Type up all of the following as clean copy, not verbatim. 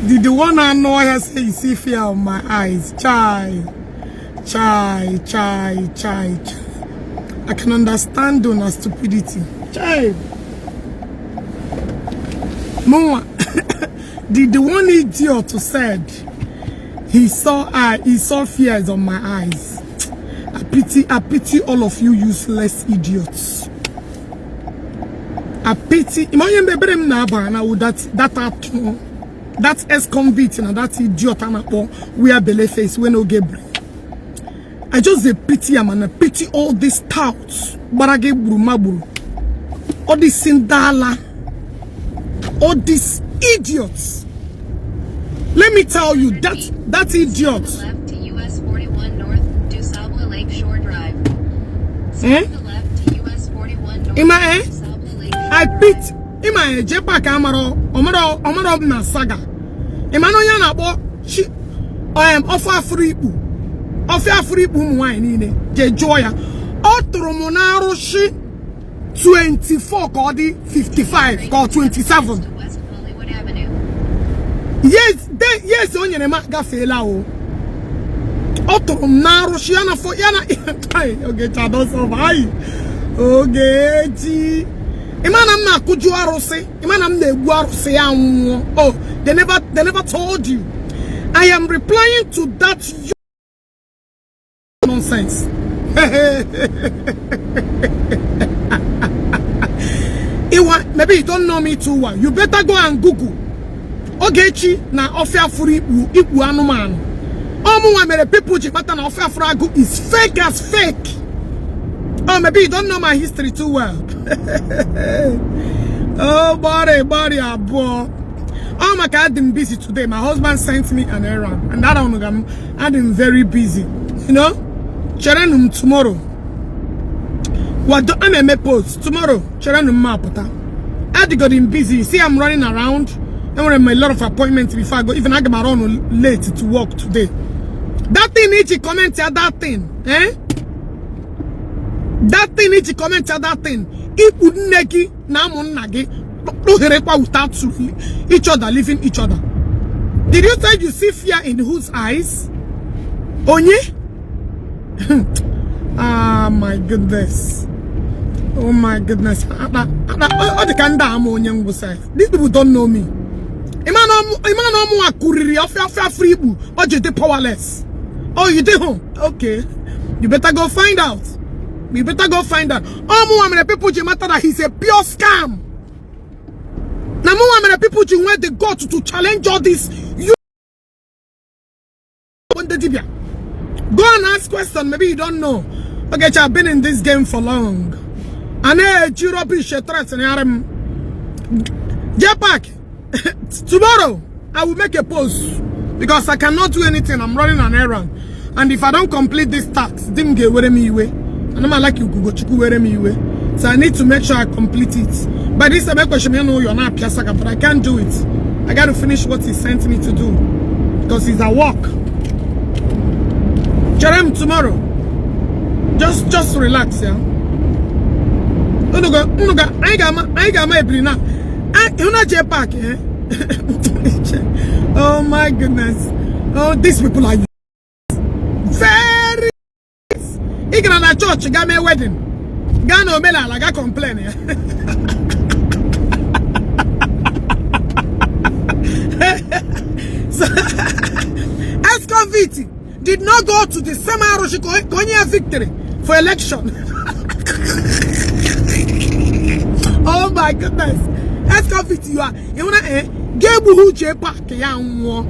The one I know I say you see fear on my eyes. Chai. I can understand on stupidity. Chai. Mama, the one idiot who said he saw fears on my eyes. I pity all of you useless idiots. I pity. Imagine that ex-convict and that idiot we are belly face when no get brain. I just pity him and I pity all these touts. Barage Brumaburu. All these Sindala. All these idiots. Let me tell you, that idiot. Left to US 41 North, DuSable Lake Shore Drive. Left to US 41 North, DuSable Lake Shore I pity. Ima Jpac amaro omaro na saga. Imano ya na bo she offer free wine ni je joya. Otromonaro she 24 ko di 55 ko 27. West Hollywood Avenue. Yes onye na ma gafela o. Otromonaro she yana for yana Ogechi don survive. Ogechi Imanam na kuju arose. Imanam na egwu arose anwo. Oh, they never told you. I am replying to that nonsense. Maybe you don't know me too well. You better go and Google. Ogechi na offer free ibu anumanu. Omu mere people Jpac na offer fragu is fake as fake. Oh, maybe you don't know my history too well. Oh, body, abo. Oh my God, I'm busy today. My husband sent me an errand, and that I'm very busy. You know, Cherenum tomorrow. What do I make post tomorrow? Cherenum mapota. I got him busy. See, I'm running around. I'm having a lot of appointments before I go. Even I get my run late to work today. That thing needs to comment at that thing, eh? That thing needs to comment at that thing. It would negi na mon nagi without each other, leaving each other. Did you say you see fear in whose eyes? Onye? Ah, my goodness. Oh my goodness. These people don't know me. Powerless. Oh, you did home? Okay. You better go find out. You better go find out. Oh, the people matter that he's a pure scam. Now, the people where they go to challenge all this. You go and ask questions. Maybe you don't know. Okay, I've been in this game for long. And Jpac, tomorrow I will make a post because I cannot do anything. I'm running an errand, and if I don't complete this task, them get where me away. And I'm like you go where me away. So I need to make sure I complete it. But this time, question, you know, you're not Piasaga, but I can't do it. I got to finish what he sent me to do because it's a walk. Jerem tomorrow. Just relax, yeah. I got my blina. You know Jpac, eh? Oh my goodness. Oh, these people are very. He got a church, got me a wedding. Gano Mela, like I complain. So, ex-convict did not go to the semi-Konya victory for election. Oh my goodness. Ex-convict, you are. You want to Gebu Jpac Yanwo.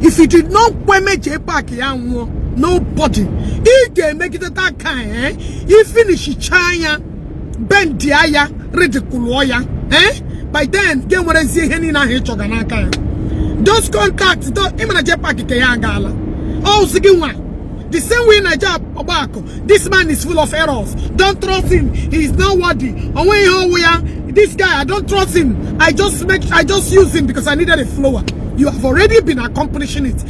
If you did not permit Jpac Yanwo, nobody. He can make it that kind, eh? He finish China, Ben Diaya, ridiculoya, eh? By then, get what I see any na Hichoganaka. Those contacts, don't even a Jpac Kayangala. Oh, second one. The same way in a job, Obako. This man is full of errors. Don't trust him. He is not worthy. This guy, I don't trust him. I just use him because I needed a flower. You have already been accomplishing it.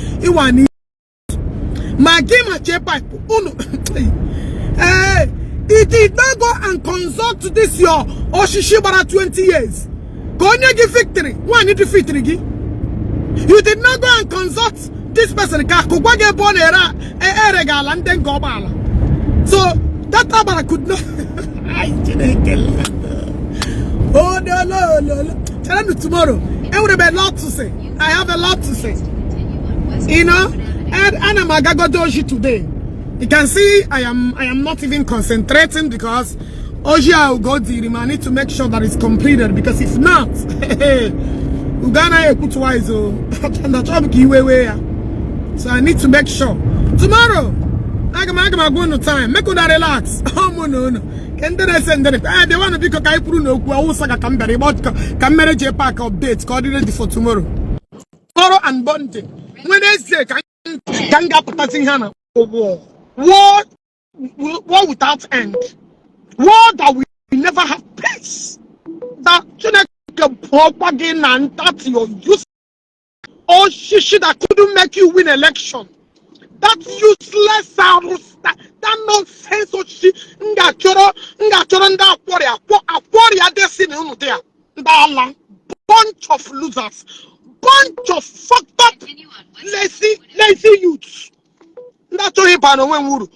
My game at Jpac. He did not go and consult this your Oshishibara 20 years. Go and give victory. Why need the victory? You did not go and consult this person. So that Tabara could not. Oh no. Tell them tomorrow. I would have a lot to say. I have a lot to say. You know, and I'm a Gagodoji today. You can see I am not even concentrating because Oji I will go to I need to make sure that it's completed, because if not, Uganda put twice. So I need to make sure. Tomorrow, I'm going to time. Make una relax. Oh no. And then I send it. They want to be Kakai Pruno, who also can manage Jpac updates coordinated for tomorrow. Tomorrow and Bunting. When they say can get protecting Hannah war without end. War that we never have peace. That shouldn't again, and that's your use. Or she that couldn't make you win election. That useless that nonsense or she nga choro nda aquaria destiny unu there. That bunch of losers, bunch of fucked up lazy youths. That's what happened when wuru.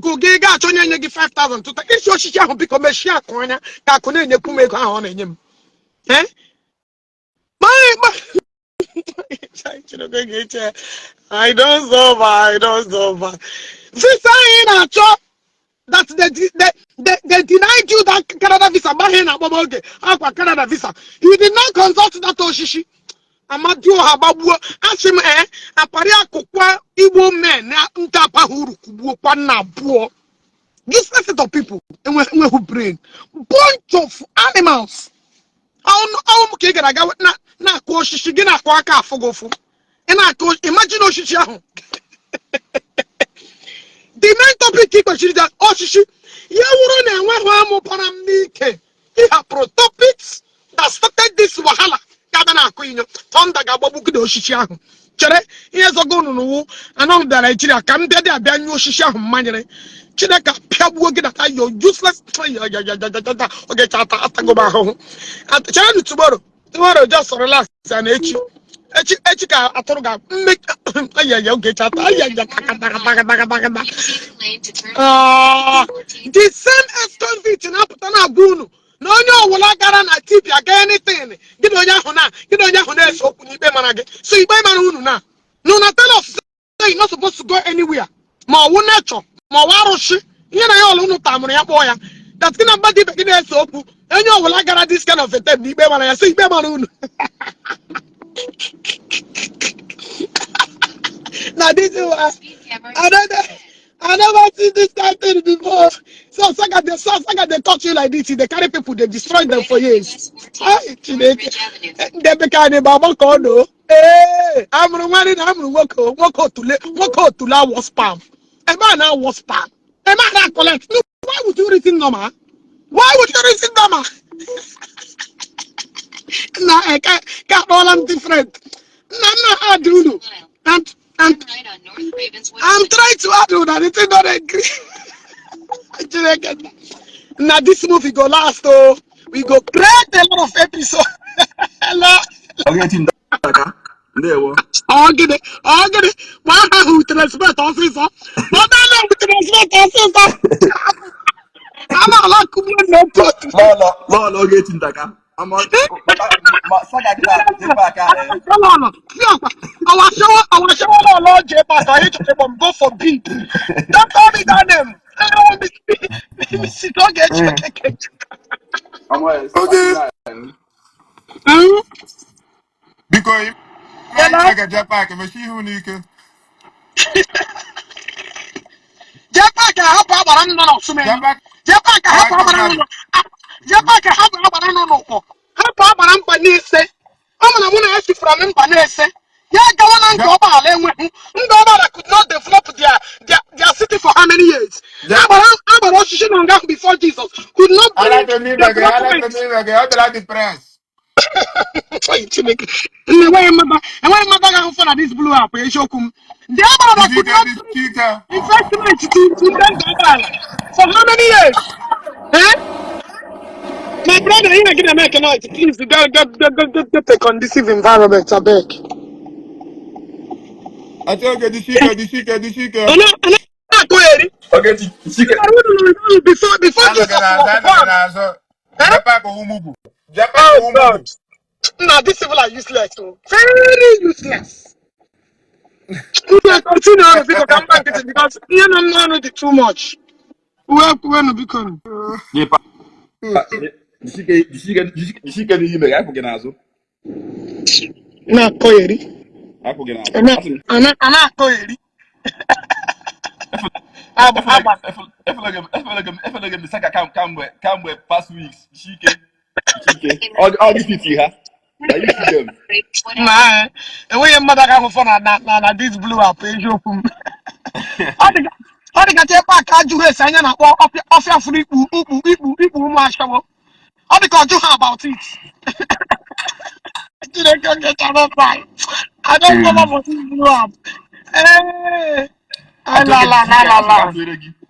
Go get 5,000 to take your shia become a shia corner that couldn't you make on him. Eh? My I don't suffer. Sister in a chop that they denied you that Canada visa. Canada visa. You did not consult that Oshishi. Amadio Hababu, ask him, Aparia Kokwa, Igbo men, Ntapahuru, Kubwana, poor. Useless set of people, and who brain. Bunch of animals. How much can I go na Koshishi, Gina Kwaka, Fogofu. And I coach, imagine Oshishi. The main topic is that Oshishi, you run and one paramike. You have pro topics that started this Wahala. Gabana Queen, Tonda Gababu Oshishi. Chere, here's a gun no, and all that Nigeria come there, Ben Oshishi Manere. Chineka Piabu that you're useless. Okay, go back home. And the tomorrow just relax and eat you. Echika Atoga make the same exconvict in Apatana Bunu. No, will I guarantee tip again anything. Get on Yahona, so you pay manage. So you buy Manuna. No, not tell us you're not supposed to go anywhere. Ma natural, ma waroshi, you know, all no time on your boy. That's gonna body begin so. And you will I guarantee this kind of a thing. When I say Bemanun. Now this is what I never seen this kind of thing before. So Saga they touch you like this. They carry people, they destroy them for years. They become a Baba Kono. Hey, I'm Woko to la was spam. A man now was spam. A man now collect. No, why would you reason normal? Why would you reason normal? Nah, I can't all I'm different. I do. I'm trying to add that it is not agree. Now this movie go last, oh, we go create a lot of episodes. Ogechi Njaka, ndewo. Ogede. Why who transport officer? But I know transport officer. I'm not like no put. Lolo Ogechi Njaka. Saga gina Jpac. I was showing a Lord Jpac. I hate to go for big. Don't call me that name. I don't want to see Ogechi Okeke. Okay. Because I get Jpac and she who need to. Jpac help our no so many. Jpac help our no. Jpac help our no. Help our company say. I'm going to ask you from him say. Yeah, government global that could not develop their city for how many years? Abraham before Jesus could not I like to meet again. I like the press. And why mother for this blue up? The other could not investment to rent the for how many years? Eh? My brother, you gonna make a noise. Please, get a conducive environment, I beg. I tell you, the shika. I'm not going. Ogechi, Chike. Before I look Jesus at was that, born. so Huh? Jpac Umubu. Jpac Oh God. Umubu. Now these people are useless. Oh. Very useless. We will continue on because I'm not getting because you know no too much. Where no become. Jpac. Chike n'ihe ime ga-apụ gị n'azụ. Na koyeri. Apụ gị n'azụ. Ana Asị m, ana koyeri. efere gị m saka kamgbe past weeks. Chike. All these people ha. Now you see them. Nah, enweghị mmadụ aka ahụ fọ na this blue app eziokwu m. Ọ dị ka Jpac ajụghị esi anya na-akpọ ọfịa furu ikpu ụmụ ashawo. Ọ dị ka ọ jụ ha about it. Chineke ngechara fine. I don't come up for this blue app. Hey, la.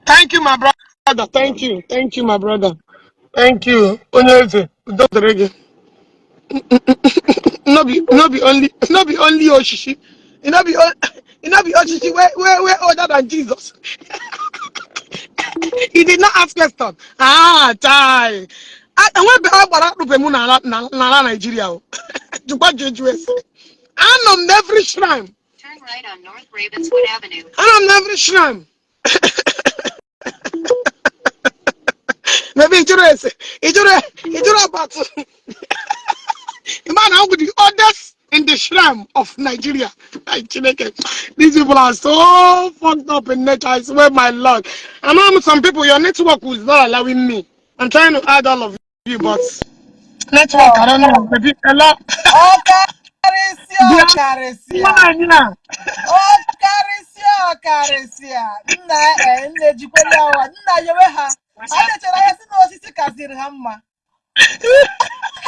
Thank you, my brother. Thank you, my brother. Thank you. Onye eze, udo dịrị gị. No be only Oshishi. It not be Oshishi where other than Jesus. He did not ask question. Ah, tie. I went behind what na Nigeria. I'm on every shrine. Turn right on North Ravenswood Avenue. I'm on every shrine. Maybe it's about man how with the others in the shrine of Nigeria. These people are so fucked up in nature. I swear my Lord. I know some people your network is not allowing me. I'm trying to add all of you, but network, I don't know. Maybe a lot. Yeah. Yeah. Karisia. Nna jikwele awa. Nna yewe ha. Adechara ya si na osisi kasiri ha mma.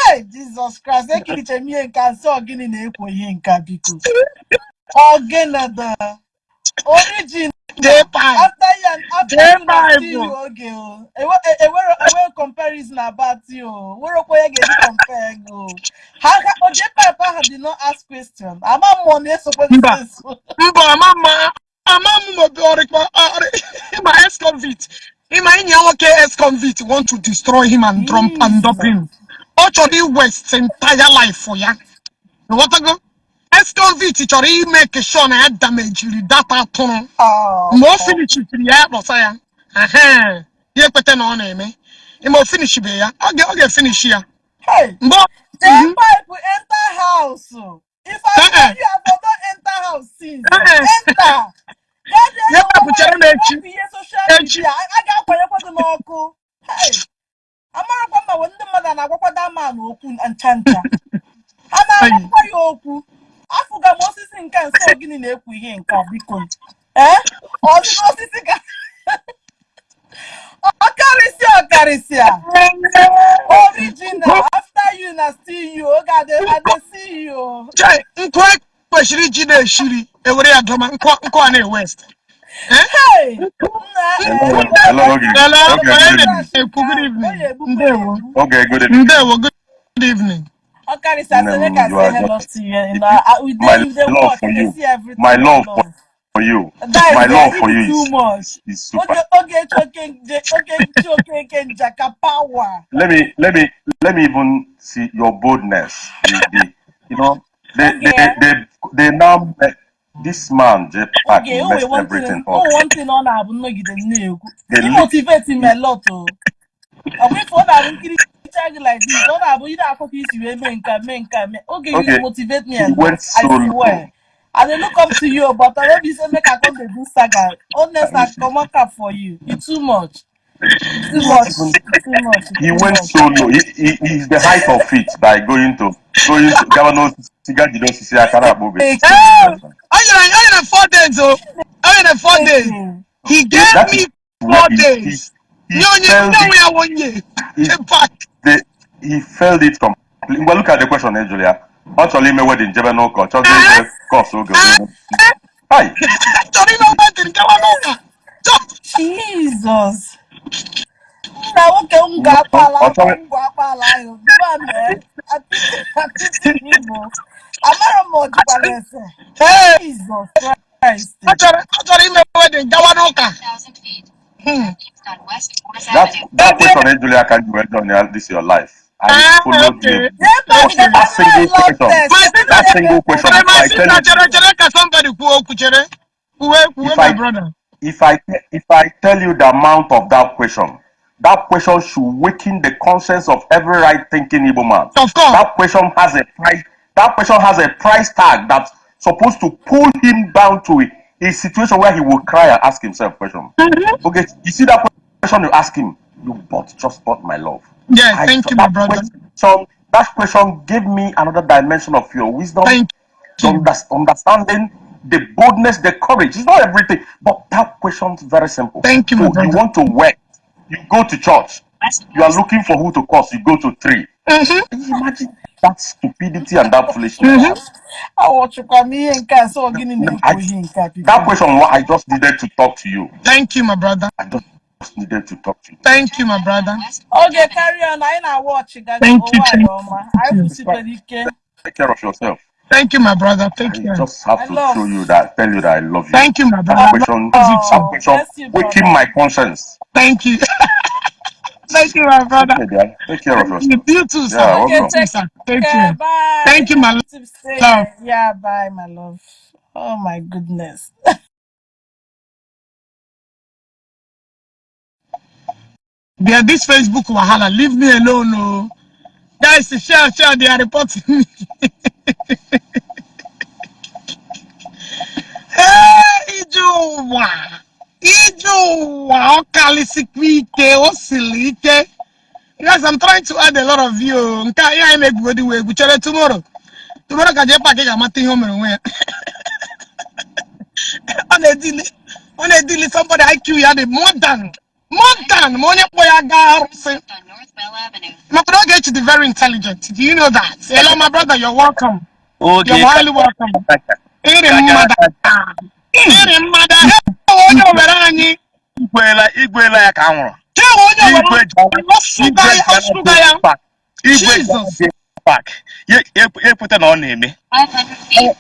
Hey, Jesus Christ. Ekiliche miye nka nso ogini na-ekwo ihe nka biko. Ogenada. Origin. Jpac. After you na see you oge o. Ewe comparison about you. Wero ko ye ga compare go. Jpac did not ask question. Ama money so Mba, my ex-convict. My ex-convict want to destroy him and dump him. Actually, waste entire life for ya. What I go? Ex-convict, it's already make sure I had damage data tunnel. More finish it ya, boss ya. Aha. Ye pete on me. You more finish it ya. Okay, finish here. Hey. Jpac will enter house. If I tell you I don't enter house since. Enter. Yeah, Social media. I got for n'ọkụ. Hey. Amarakwa ma when the mother na-agwakwa that man okwu nchanja. A na-agwakwa ya okwu. Afụga m osisi nke nso gịnị na-ekwu ihe nke biko. Osisi ka Okarisia. Original. After you na still you. I dey see you. Kweshiri jide shiri ewere ya doma nkwa na west. Hey. Hello, Good evening. Okay, good evening. Good evening. Okarisia, say hello to you. If they watch, they see everything. My love for you. My love for you too much. Is super. Ogechi Okeke Njaka power. Let me even see your boldness. They now this man Jpac messed everything up. One thing on Abu Nogide. He motivates him a lot. And we for that like this. On Abu you don't have to okay, you motivate me a lot. I swear. I dey look up to you, but I don't be say make I come to do saga. Honest, I come on cap for you. It's too much. Too much. He went solo. He's the height of it by going to Governor Sigadido Sisiakara Bobe. I 4 days, oh. I 4 days. He gave me 4 days. He failed it completely. Well, look at the question, Julia. Actually, my wedding, Jebeno, course, hi. Jesus. Now, okay, No, actually, I think Igbo. I'm not more to Hey, Jesus Christ. actually, ime wedding, gawa n'ụka. 1,000 feet. Turn east on West 4th that Avenue. question, Julia, can you went on this your life? I followed you. Okay. Jpac, the Okay. That camera single is love question. test. My Check sister, That the single question. test. If my I tell sister, you, chere, somebody kwuo okwu chere. Uwe, if my I brother. if I tell you the amount of that question should weaken the conscience of every right thinking Igbo man. Of course. That question has a price. That question has a price tag that's supposed to pull him down to a situation where he will cry and ask himself question. Okay, you see that question you ask him, just bought my love. Yeah, thank you, my brother. That question gave me another dimension of your wisdom, Thank you. understanding, the boldness, the courage. It's not everything, but that question's very simple. Thank you, my Oh, you brother. want to work, you go to church, you are looking for who to curse, you go to 3. Imagine that stupidity and that foolishness. I watch you come here and can so getting in That question, I just needed to talk to you. Thank you, my brother. I just needed to talk to you. Thank you, my brother. Okay, carry on. I now watch you. Thank you, I will you. super DK. Take care of yourself. Thank you, my brother. Take I care. just have to love. tell you that I love you. Thank you, my brother. That I question, love you that too. question, Bless you, waking brother. my conscience. Thank you. Thank you, my brother. Okay, dear. Take care of Thank you. yourself. You too, sir. Yeah, Okay, You welcome. too, take sir. Take care. care. Bye. Thank you, my Happy to stay. love. Yeah, bye, my love. Oh my goodness. Yeah, this Facebook wahala, leave me alone, no. Guys, share, they are reporting me. Hey, Ijuwa, Okalisikike, Osilike. Guys, I'm trying to add a lot of you. Nka ya make body way. Tomorrow. Tomorrow ka Jpac ga mati home nwe. On a deal somebody IQ ya the more than money boy aga arụsị. On North Bell Avenue. My brother Ogechi the very intelligent. Do you know that? Hello, my brother, you're welcome. You're Okay, highly welcome. Iri mmadụ. Iri mmadụ. Onye owere anyị. igwela ya ka anwụrụ. Ke onye owere ọsụga ya. Jesus. Jpac. Ekweta na ọ na-eme. 500 feet.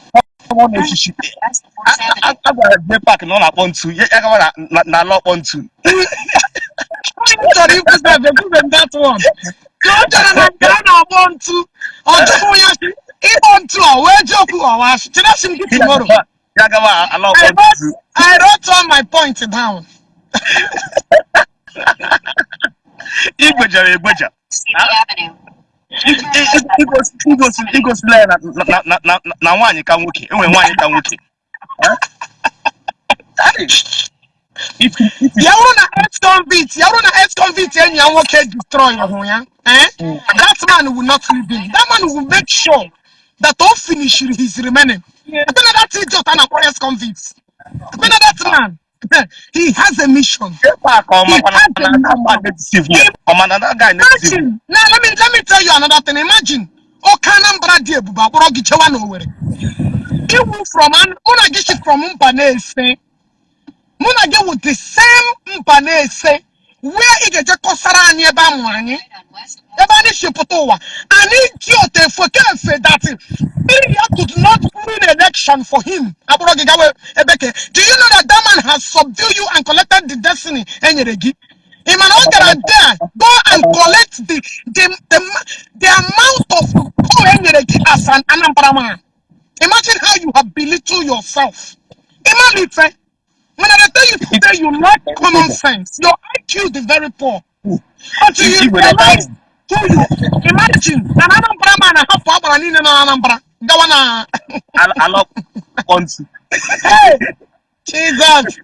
Ọ na-echichi. West 4th Avenue. A gwara Jpac na ọ na-akpọ ntu. Ya gawa na ala ọkpọ ntu. Onye chọrọ ikwusa ekwusa that one. Ka o chere na nke a na-agbọ ntu. Ọ jụrụ ya ịkpọ ntu a wee ji okwu ọwa. Chinasi m gị tomorrow. Ya gawa ala ọkpọ ntu. I wrote all my points down. Igwejara egweja. City Avenue. Igosila ya na nwaanyị ka nwoke. Enwe nwaanyị ka nwoke. Yawuru na ex-convict enyi ya nwoke destroy hụ ya. That man will not leave him. That man will make sure that all finish his remaining. I think that idiot and a ex-convict. I think that man, he has a mission. Jpac mission. Now let me tell you another thing. Imagine, Okanambra Diebuba, Borogichewa nowhere. He will from an Unagishi from Mpanese. Munage with the same Mpanese where he get a Kosara nearby money. Ebani Shipotowa. An idiot for Kefe that Syria could not win election for him. Do you know that that man has subdued you and collected the destiny? Imanoga there, go and collect the amount of power as an Anambra man. Imagine how you have belittled yourself. Imagine when I tell you today you lack common sense, your IQ is very poor. Until you realize who you imagine an Anambra man and half power and in an Anambra. Gawana. I love once. Hey, Jesus.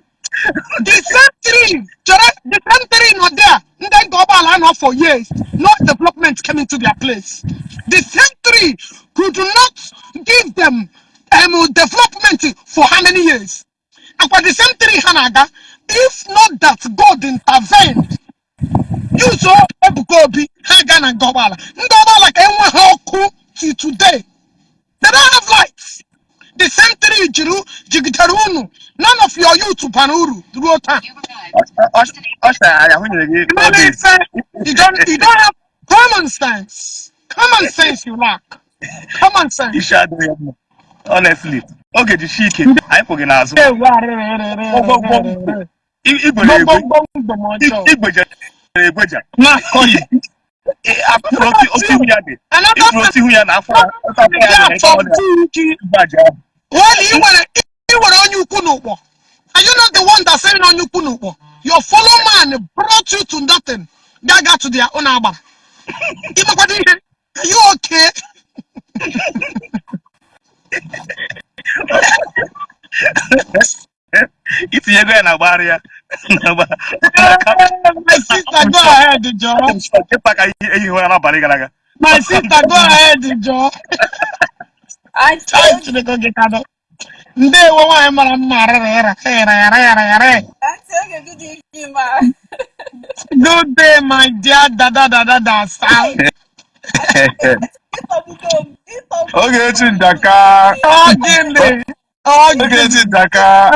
The same three not there. And then go about for years. No development came into their place. The same three could not give them development for how many years? And for the same three Hanaga, if not that God intervened, you saw Ebukobi, Hagan and Gobala. Gobala can till today. They don't have lights. The same thing Jigitarunu. None of your youth to Panuru through time. You don't have common sense. Common sense you lack. Common sense. Honestly. Okay, the shike. I forget now. Well, you were on you kunubo. Are you not the one that saying on you kunubo? Your follow man brought you to nothing. They got to their own abba. Are you okay? It's a good barrier. My sister, go ahead, Joe. My sister, go ahead, Joe. I Time to go get out. They were good day, my dear da son. Ogechi Njaka. Ogechi Njaka.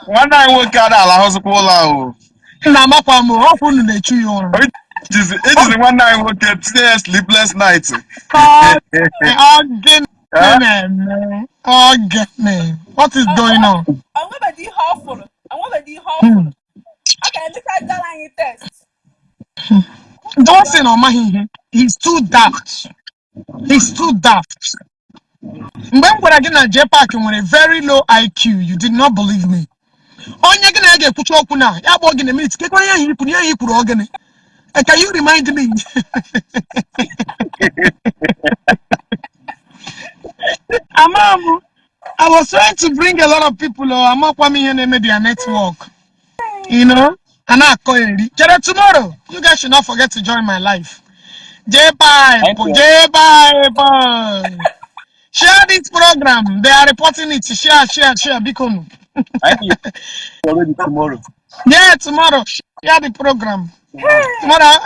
One night work out ala hospital. It is one night work at sleepless nights. What is going on? I'm gonna be hopeful. Okay, look at that on your test. Don't say no, man. He's too daft. He's too daft. When I get a Jpac with a very low IQ, you did not believe me. Onye gonna get put up now. Ya bog in the minutes. Can you remind me? I was trying to bring a lot of people. I'm not coming here and media network. You know, and I call it. Tomorrow, you guys should not forget to join my life. Jpac. Share this program. They are reporting it. Share. Become. I think already tomorrow. Yeah, tomorrow. Share the program. Tomorrow,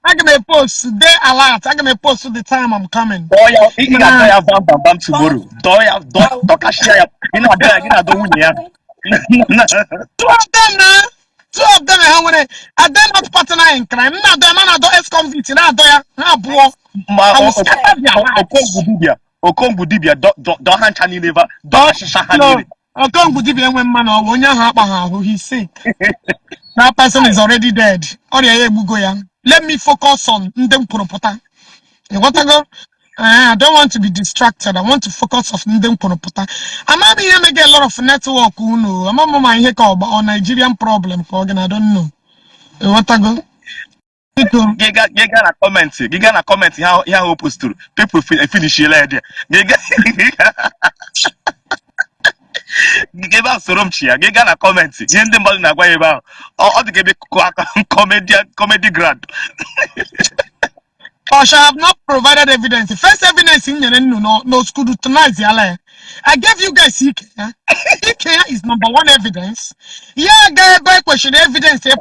I'm gonna post. They alert. I'm gonna post the time I'm coming. You got bam tomorrow. Dokashia. You know, Two of them now. Two of them are not partner in crime. Not them, man, do ex-convict. Not do ya. I will scatter their lives. Okongu Dibia, don't hand Chani never. No, Okongu Dibia when man or when you he's sick. That person is already dead. Let me focus on them Puropota. You want to go? I don't want to be distracted. I want to focus on them Puropota. I'm not here to get a lot of network. I'm not here about Nigerian problem. I don't know. You want to go? Gana comment how opposed to people finish your lady. Give us some chia. Gana comment. Yen the money na gwa eba. All the give comedy grad. I shall have not provided evidence. The first evidence in no scrutinize yale. I gave you guys EK is number one evidence. Yeah, guy by question evidence here.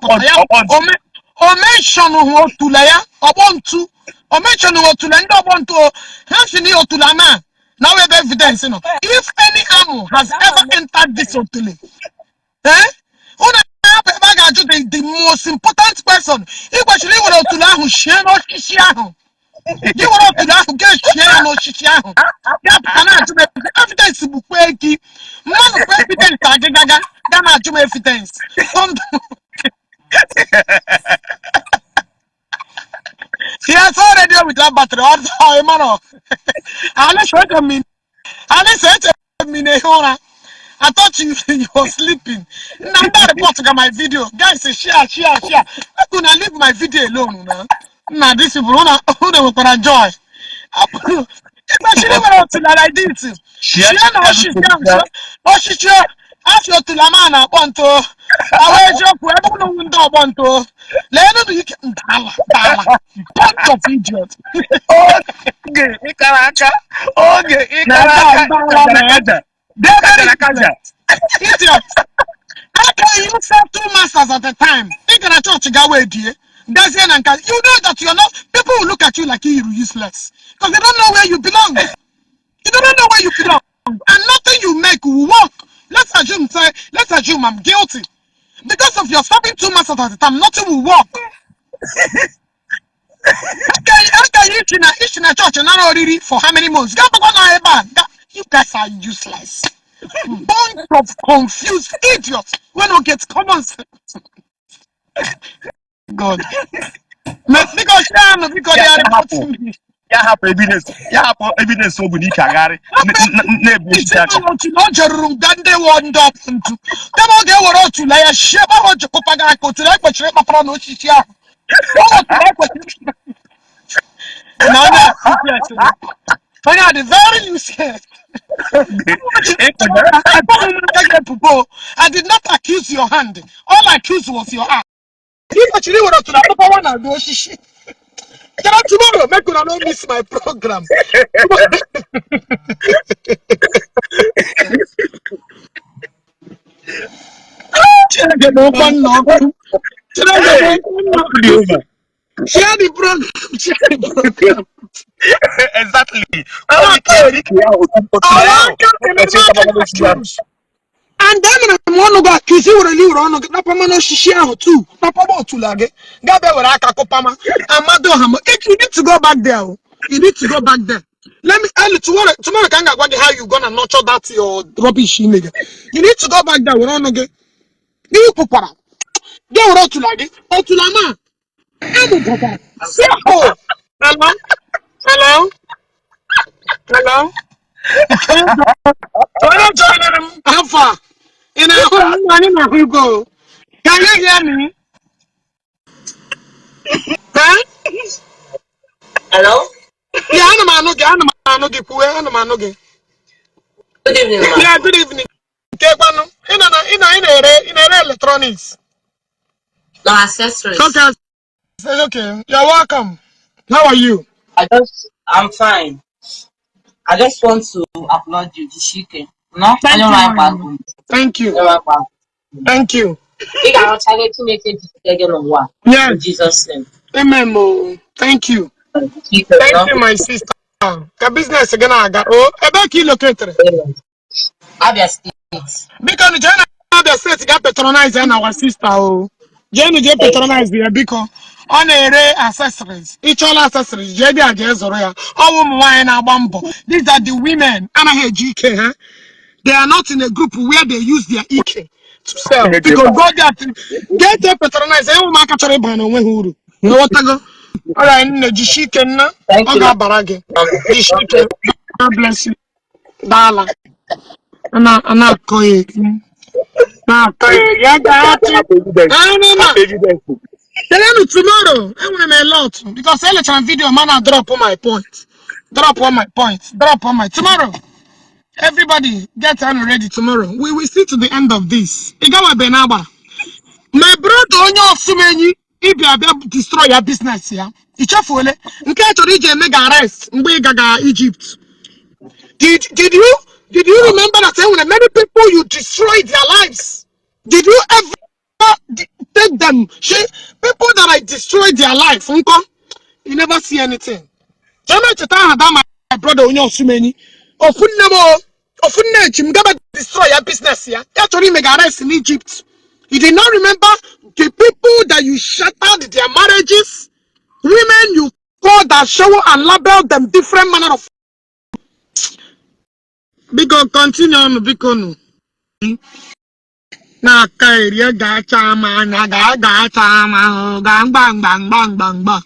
O mention who to laya or want to or mention who to land or want to have any or to lana. Now we have evidence, If any ammo has ever entered this hotel, the most important person, if actually want to learn who share no shishiaho. You want to learn who get share no shishiaho. Evidence to Bukweki. Man of evidence, Gana evidence. He has already with that battery. I thought you were sleeping. Now that report to my video. Guys say share. I couldn't leave my video alone. Now these people who they will enjoy. Especially when I was like this. Share no she's ask your to la man want to. I will joke whoever no window want to. Let you can dala. Bunch of idiot. Okay, Ikaraka. Idiot. How can you serve two masters at a time? Think in a church away, dear. You know that you're not. People will look at you like you're useless because they don't know where you belong. You don't know where you belong. and nothing you make will work. Let's assume I'm guilty. Because of your stopping 2 months at a time, nothing will work. Okay, you in a church and not already for how many months? You guys are useless. Bunch of confused idiots when we get common sense. God. Because they are reporting me. Ya have evidence. Ya have evidence so good kagari. They won't up into. Come on, they were all to lay a ship. I want to go back to like what you're my no shit. When I the very useless. I did not accuse your hand. All I accused was your eye. You actually were to the papa one and do shit. Tomorrow, make sure I don't miss my program. Share the program. Exactly. And then I'm one go accuse you really wrong. Papa no shishi ahu too. Papa bo tulage. Gabe were aka kopama. Amado hamo. You need to go back there. You need to go back there. Let me early tomorrow can go how you gonna nurture that your rubbish nigga. You need to go back there. We're on again. You pupara. Get what tulage. Otulama. Amu papa. Simple. Hello? Hello? Hello? Don't join them. How far? In a home, money, go. Can you hear me? Huh? Hello? Yeah, good evening, ma. Yeah, good evening. In electronics. No accessories. Okay. You're welcome. How are you? I'm fine. I just want to applaud you, Jishike. No? Thank you. Thank you. Thank you. Yes. In Jesus' name. Amen. Thank you. Thank Thank you, my sister. The business again I got. Oh, about key locator. Abia State. Because Jenna the state got patronized and our sister. Oh, Jenny get patronized here because on a accessories, each all accessories. JB Ajezoria. Oh, wine and bambo. These are the women. And I hear GK. Huh? They are not in a group where they use their EK to sell. Because God get a patronized. I will market a ban on Wehuru. No what I go. All right, Jishike na. Thank you. Barage. Jishike. God bless you. Dala. Ana koye. Na koye. Ya gati. Tomorrow, I want a lot because I let video man I drop on my point. Drop on my tomorrow. Everybody get on ready tomorrow. We will see to the end of this. Igawa Benaba. My brother on your sumeni, if you have destroy your business here. Ichafole. Nke to DJ mega arrest. Gaga Egypt. Did you remember that when many people you destroyed their lives? Did you ever take them? People that I destroyed their life, you never see anything. My brother on your sumeni. Ofunne chimgaba destroy your business here. That's what he made arrest in Egypt. You did not remember the people that you shattered their marriages, women you called that shower and labeled them different manner of. Because continue on because na kairia gacha ma na gacha ma gang bang bang bang bang bang.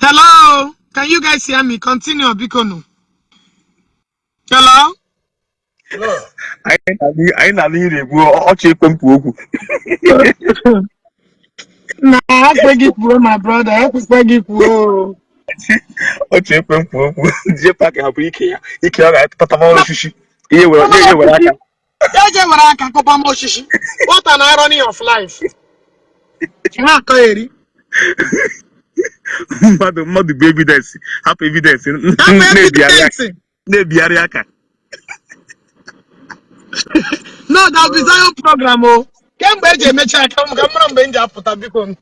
Hello, can you guys hear me? Continue because hello. I not need it. We'll check them. Nah, I beg it, my brother. I beg it, bro. Jpac have Ikea. Ikea Tatama Shishi. Here we are. What an irony of life. Mother baby dance. Happy evidence. No, that was Zion program. Oh, can't bear me check. Come on, Benja Putabicon.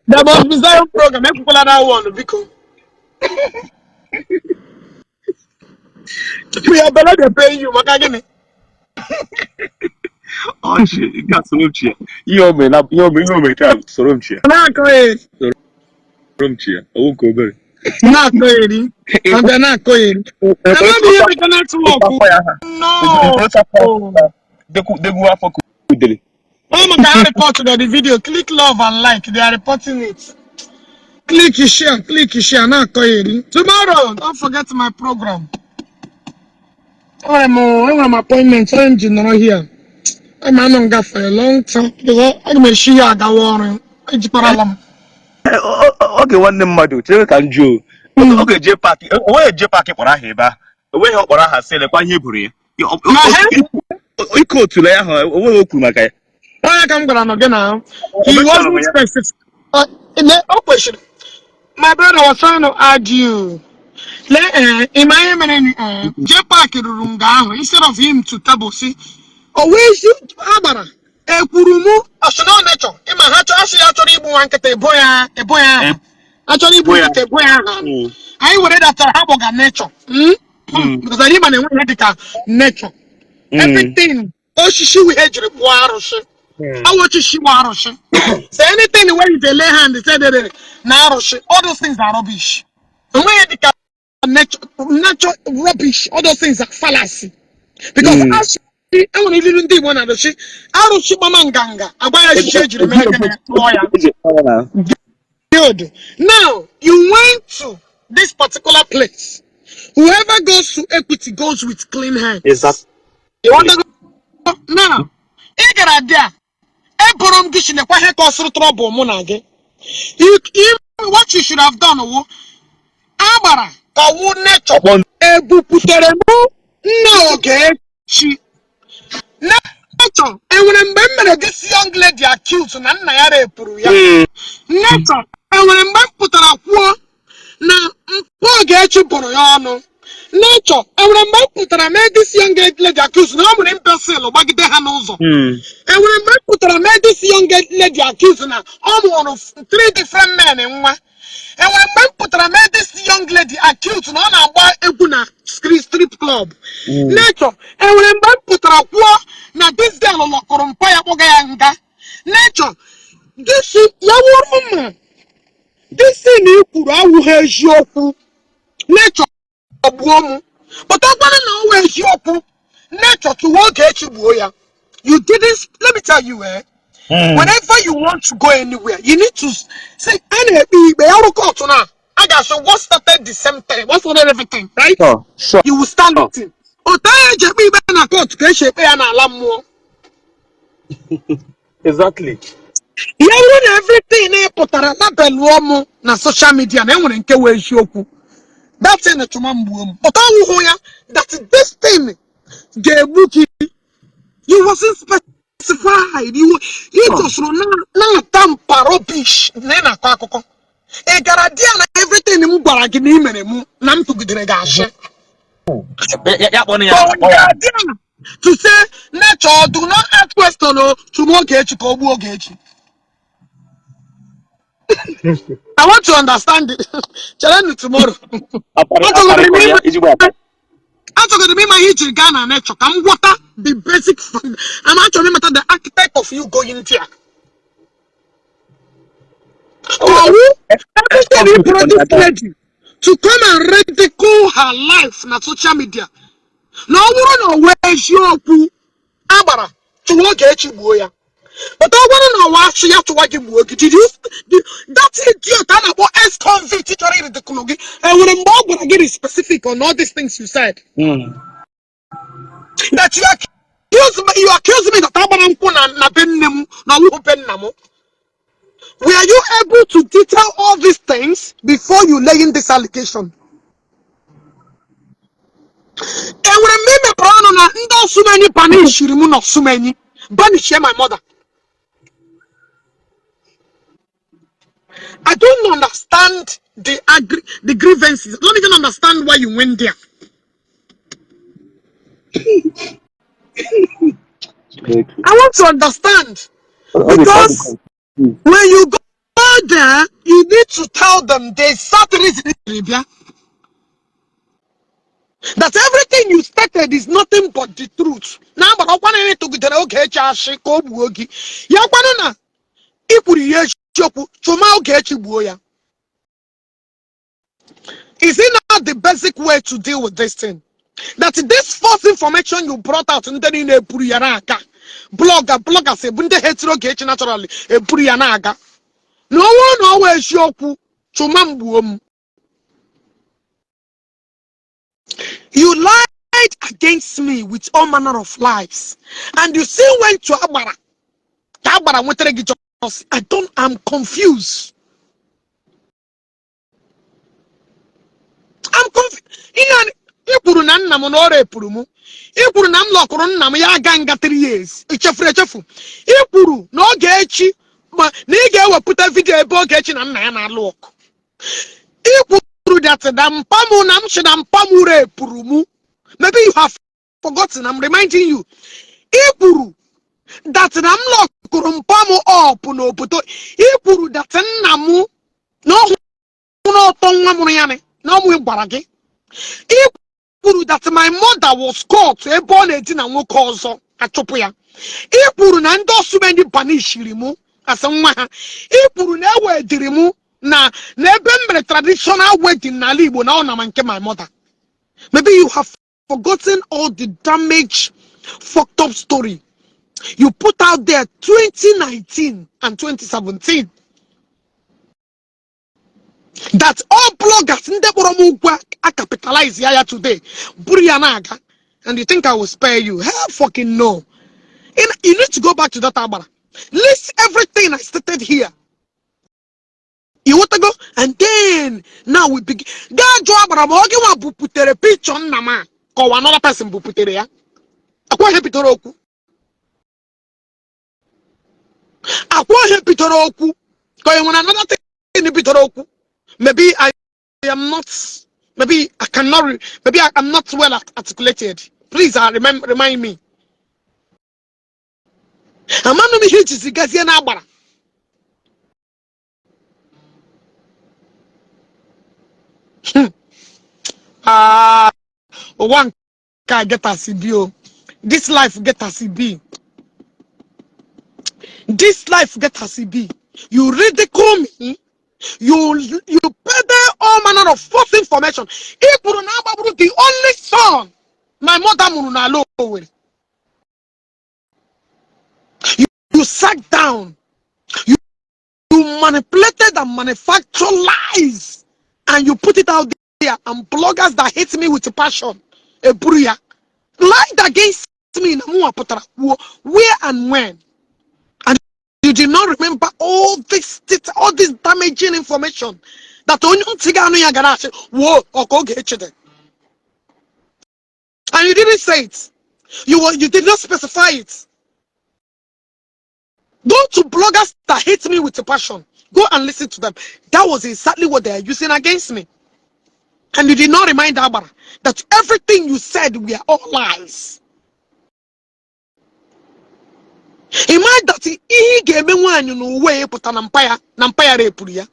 That was Zion program. People are that one because We are better than paying you, Makagene. Oh shit, you got Soromchia. You me, Soromchia. Not going. Soromchia. I won't go back. Not going. And they're not going. I'm not here to connect to work. No. They go out for good. Oh my God, I report the video. Click love and like. They are reporting it. Click share. Not going. Tomorrow, don't forget my program. I'm on appointment. I'm not here. I'm not for a long time. I'm a Shia Gawarin. Okay, one name madu. Chere ka nju. Okay, Jpac. Where Jpac kpọrọ aha ebe a. Where ọ kpọrọ aha sele kwa ihe buru ya. Iko tụle ya ha, o kwuru maka ya. He wasn't specific. My brother was trying to argue. In my Jpac instead of him to tabosi. Always you abara. Ekurumu asuna nature. Ima hacho actually ibu wankete boya. Actually ibu wankete boya. I worried that haboga nature. Because I didn't want nature. Everything. Oh, she will edge the waroshi. I watch she waroshi. So anything where you lay hand, they say naroshi. All those things are rubbish. And when you natural rubbish, all those things are fallacy. Because as I want to even do one of the shit. I don't shoot my manganga. I buy a shit you American lawyer. Good. Now you went to this particular place. Whoever goes to equity goes with clean hands. Exactly. You want to go now? I got there. I put on this in the quiet cause trouble monage. What you should have done, Amara, Kawu nature, Ebu Puteremo, no, okay, she nature, and when I remember this young lady accused, and I nature, and when I put her a now, Ogechi Okeke nature, and when I put her made this young lady accused, no one in person, or Bagde Hanozo. And when I put her made this young lady accused, now, I'm one of 3 different men in one. And when I put her made this young lady accused, no one about Ebuna strip club. Nature, and when I put her now this girl on Korumpaya Bogayanga. Nature, this is your woman. This thing you could have your nature of woman. But I want to know where your nature to work at you. You didn't, let me tell you, whenever you want to go anywhere, you need to say, I got so what started the same thing, what started everything, right? Sure. You will start looking. Exactly. You want everything na social media na enwere nke we eziokwu. That's in the tumambu. But that this thing gebuki you wasn't specified. You just na tampa rubbish na akoko. E garadia na everything mu gwara gi na imere mu na mtugidere ga ashe. To say nature do not ask question to Ogechi ko bu Ogechi. I want to understand it. Challenge tomorrow. I'm going to be my history Ghana nature. I'm water the basic. I'm actually the architect of you going there. Oh, everything you brought this lady to come and ridicule her life na social media. No one where's your poo. Abara to Ogechi Boya. But I want to know why she have to watch him work. Did you? That's idiot. I'm about ex-convict. And when I'm going to get specific on all these things you said. That you accuse me that I'm were you able to detail all these things before you lay in this allegation? And when I made a so many punish you not so many banish my mother. I don't understand the grievances. I don't even understand why you went there. I want to understand because when you go there, you need to tell them there's certain reason. That everything you stated is nothing but the truth. Now, but I want to get Ogechi Okeke. Ya kwana ikuru ye choku chuma Ogechi buoya. Is it not the basic way to deal with this thing? That this false information you brought out in the blogger say bunde hetero Ogechi naturally e puriyanaga. No one always shoku chuma mbuom. You lied against me with all manner of lies, and you still went to Abara. I'm confused. I'm confused. Ikuru na nna m na ore epuru mu. Ikuru na m lokuru nna m ya aga nga 3 years. Echefu. Ikuru na Ogechi ma na ị ga-ewepụta video ebe Ogechi na nna ya na-alụ ọkụ. Ikuru that the mpamu na m shi na mpamu re epuru mu. Maybe you have forgotten. I'm reminding you. Ikuru that na m lokuru mpamu up no obodo. Ikuru that nna m no ụtọ nwa mụrụ ya na ọmụ gbara gị. Ikpuru that my mother was caught ebe ọ na-edi na nwoke ọzọ achụpụ ya. Ikpuru na ndị ọsụmendị banishiri mụ asị nwa ha. Ikpuru na ewediri mụ na ebe m mere traditional wedding n'ala Igbo na ọ na nke my mother. Maybe you have forgotten all the damage, fucked up story you put out there 2019 and 2017. That all bloggers in the I capitalize here today. Burianaga. And you think I will spare you? Hell fucking no. You need to go back to that Abara. List everything I stated here. You want to go? And then now we begin. That job Abara buputere picture nama. Ko another person buputere ya. Akwa he pitoroku. Ko you want another thing in pitoroku. Maybe I am not. Maybe I cannot. Maybe I am not well articulated. Please, remind me. Amano mi hit is gazi na agbara. One can get a CBO. This life get a CB. This life get a CB. You ridicule me. You peddle all manner of false information. The only son my mother Murunalo with. You sat down. You manipulated and manufactured lies, and you put it out there. And bloggers that hate me with passion, a buria, lied against me in where and when. You did not remember all this damaging information that only Tigano Yagarashi whoa or Ogechi. And you didn't say it. You did not specify it. Go to bloggers that hate me with a passion. Go and listen to them. That was exactly what they are using against me. And you did not remind Abara that everything you said were all lies. Imagine that he gave me one you know way put an empire repuria.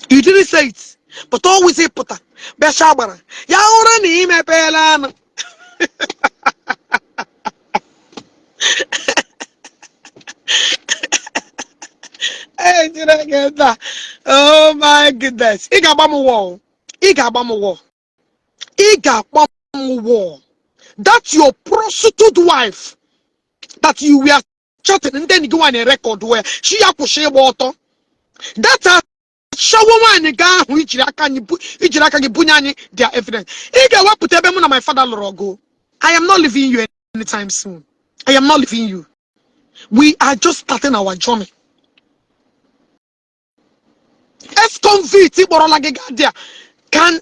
You didn't say it, but always say puta. Beshabara. Ya ora ni me pelan. Hey, did I get that? Oh my goodness. Igabamu wall. That's your prostitute wife that you were chatting and then you go on a record where she pushed water. That's a show woman guy which their evidence. My father logo. I am not leaving you anytime soon. I am not leaving you. We are just starting our journey.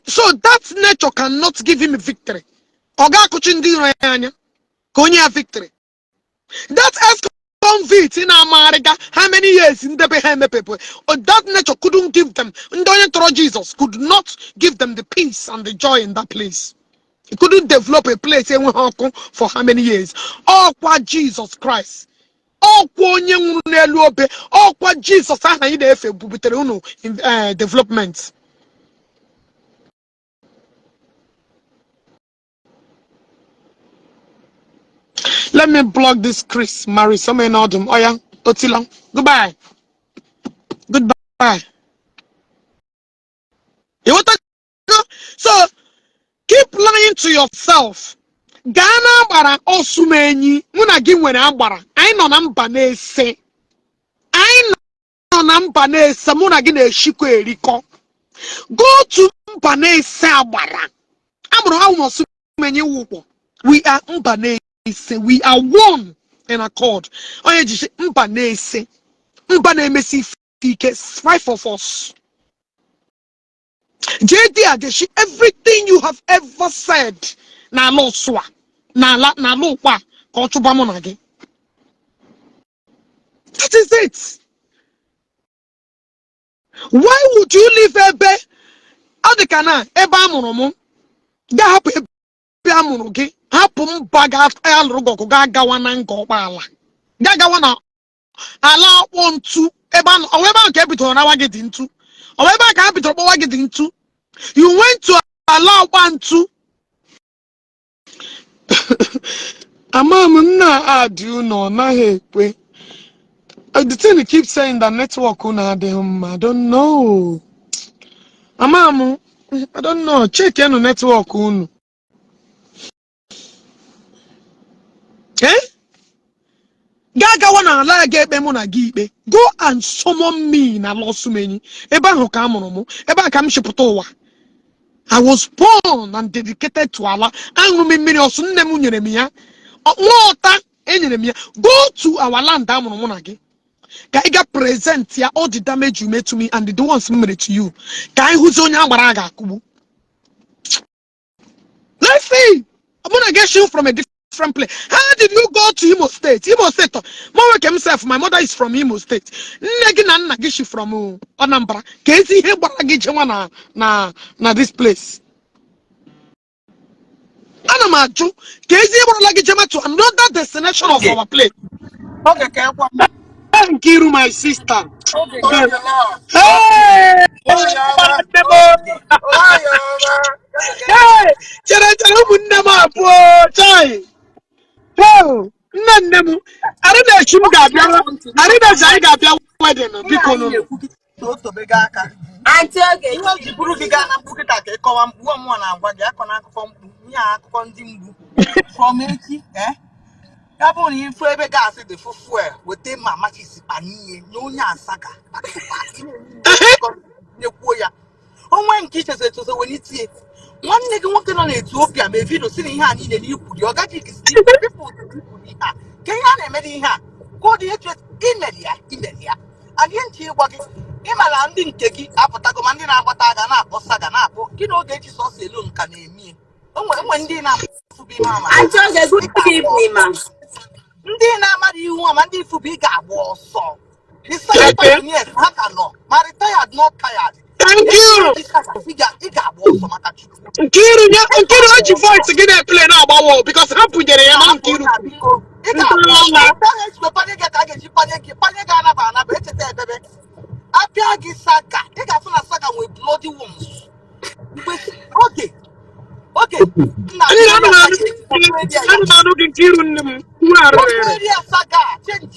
So that nature cannot give him a victory. Oga kuchindi konya victory. That ex-convict in America, how many years in the behind people? That nature couldn't give them. Jesus could not give them the peace and the joy in that place. He couldn't develop a place for how many years? Oh, what Jesus Christ. Oh, what Jesus in development. Let me block this Chris. Marry some Odum. Oh yeah. Otila. Goodbye. Goodbye. You want to go? So keep lying to yourself. Ghana bara osumeni. Muna gi when ambara. I know namba ne se. I know namba ne se. Muna gi ne shiko eriko. Go to namba ne se ambara. Amro ha osumeni wupo. We are namba ne se. We are one in accord. Oye jishi namba ne se. Namba ne mesi fike. 5 of us. JD Adeshi, everything you have ever said, na lo swa, na lo kwa, konchubamonage. That is it. Why would you leave Ebe? Adekana, Eba amunomo. Ga hapu Ebe amunoge. Hapu mbaga alrugo ga gawana ngobala. Ga gawana ala ontu Eba no. Oweba nke bitoro na wagedi ntu. Oweba ka bitoro bo wagedi ntu. You went to allow one to. Amam na do no na hekwe. The thing you keep saying that network una I don't know. Amam, I don't know. Check your network un. Eh? Gaga wana la gebe mo na gibe. Go and summon me na losumeni. Eba ho ka mo. Eba ka m shiputo wa. I was born and dedicated to Allah. Anu me mini osunne mu nyere mi ya. Water enyere mi ya. Go to our land amono mo na gi. Can present here all the damage you made to me and the ones made to you? Can who's on your baraga? Let's see. I'm gonna get you from a different place. How did you go to Imo State? Imo State. Mama himself. My mother is from Imo State. Negina nagishi from Anambra. Kezi he baragichwana na this place. Anamaju. Kezi baragichama to another destination of our place. Okay, can you Thank you, my sister. Okay, Hey! Hey! Chara munema po chai. Oh, nannemu. Arida chim gabia. Arida sai gabia wedding no biko no. Auntie, okay, you have to prove the Ghana book it at a column, one and one, from from Eki, eh? Yapon in Frebe gas at the full with them, my matches, and no Saka. Oh, when kitchen said to when it's it. One nigga walking on Ethiopia, maybe no sitting here in the new your gadget is people. Can you make here? Go the interest in Media. And the working. Landing Kegi, Apatago Mandina Patagana, or Sagana, you know, get his also alone can name me. Oh, when Dina to be mamma. I told you good evening, ma'am. Dina Madi woman, if you big was so. The second person, yes, Hakano. My retired, not tired. Thank you. Figure, it was so much. Nkiru oji voice again and play now about because happen get a man Nkiru. Apiagi Saka, they got from a Saka with bloody wounds. Okay. Now, I'm not looking Nkiru. Saga, change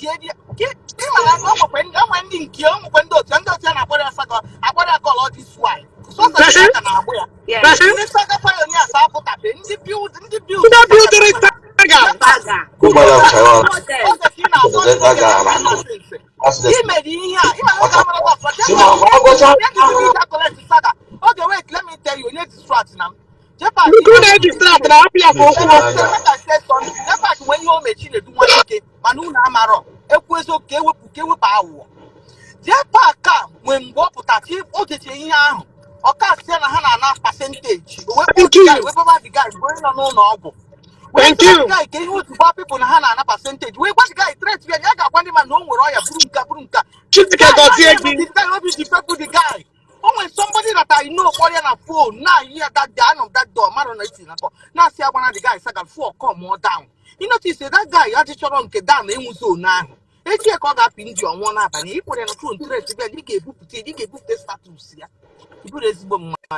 I call all this why. So Saga pioneers are put up in the build, okay, wait, let me tell you, you need to start now. Jpac, Jpac, when you machine do one ticket, Manuna Amaro, Equeso, Kewu, Jpac, when what put at him, Ogechi Okeke or can't send a hand percentage. The guy going on no. Thank you. Guy can you to buy people and a percentage. We what guy threats we got one man no brunka. The guy. Oh, when somebody that I know calling a phone now hear that down of that door, man on now see one of the guys I got 4 come more down. You notice that guy actually on down they will so now. If you call that pin on one up and he put in a phone threat to get he book the status here.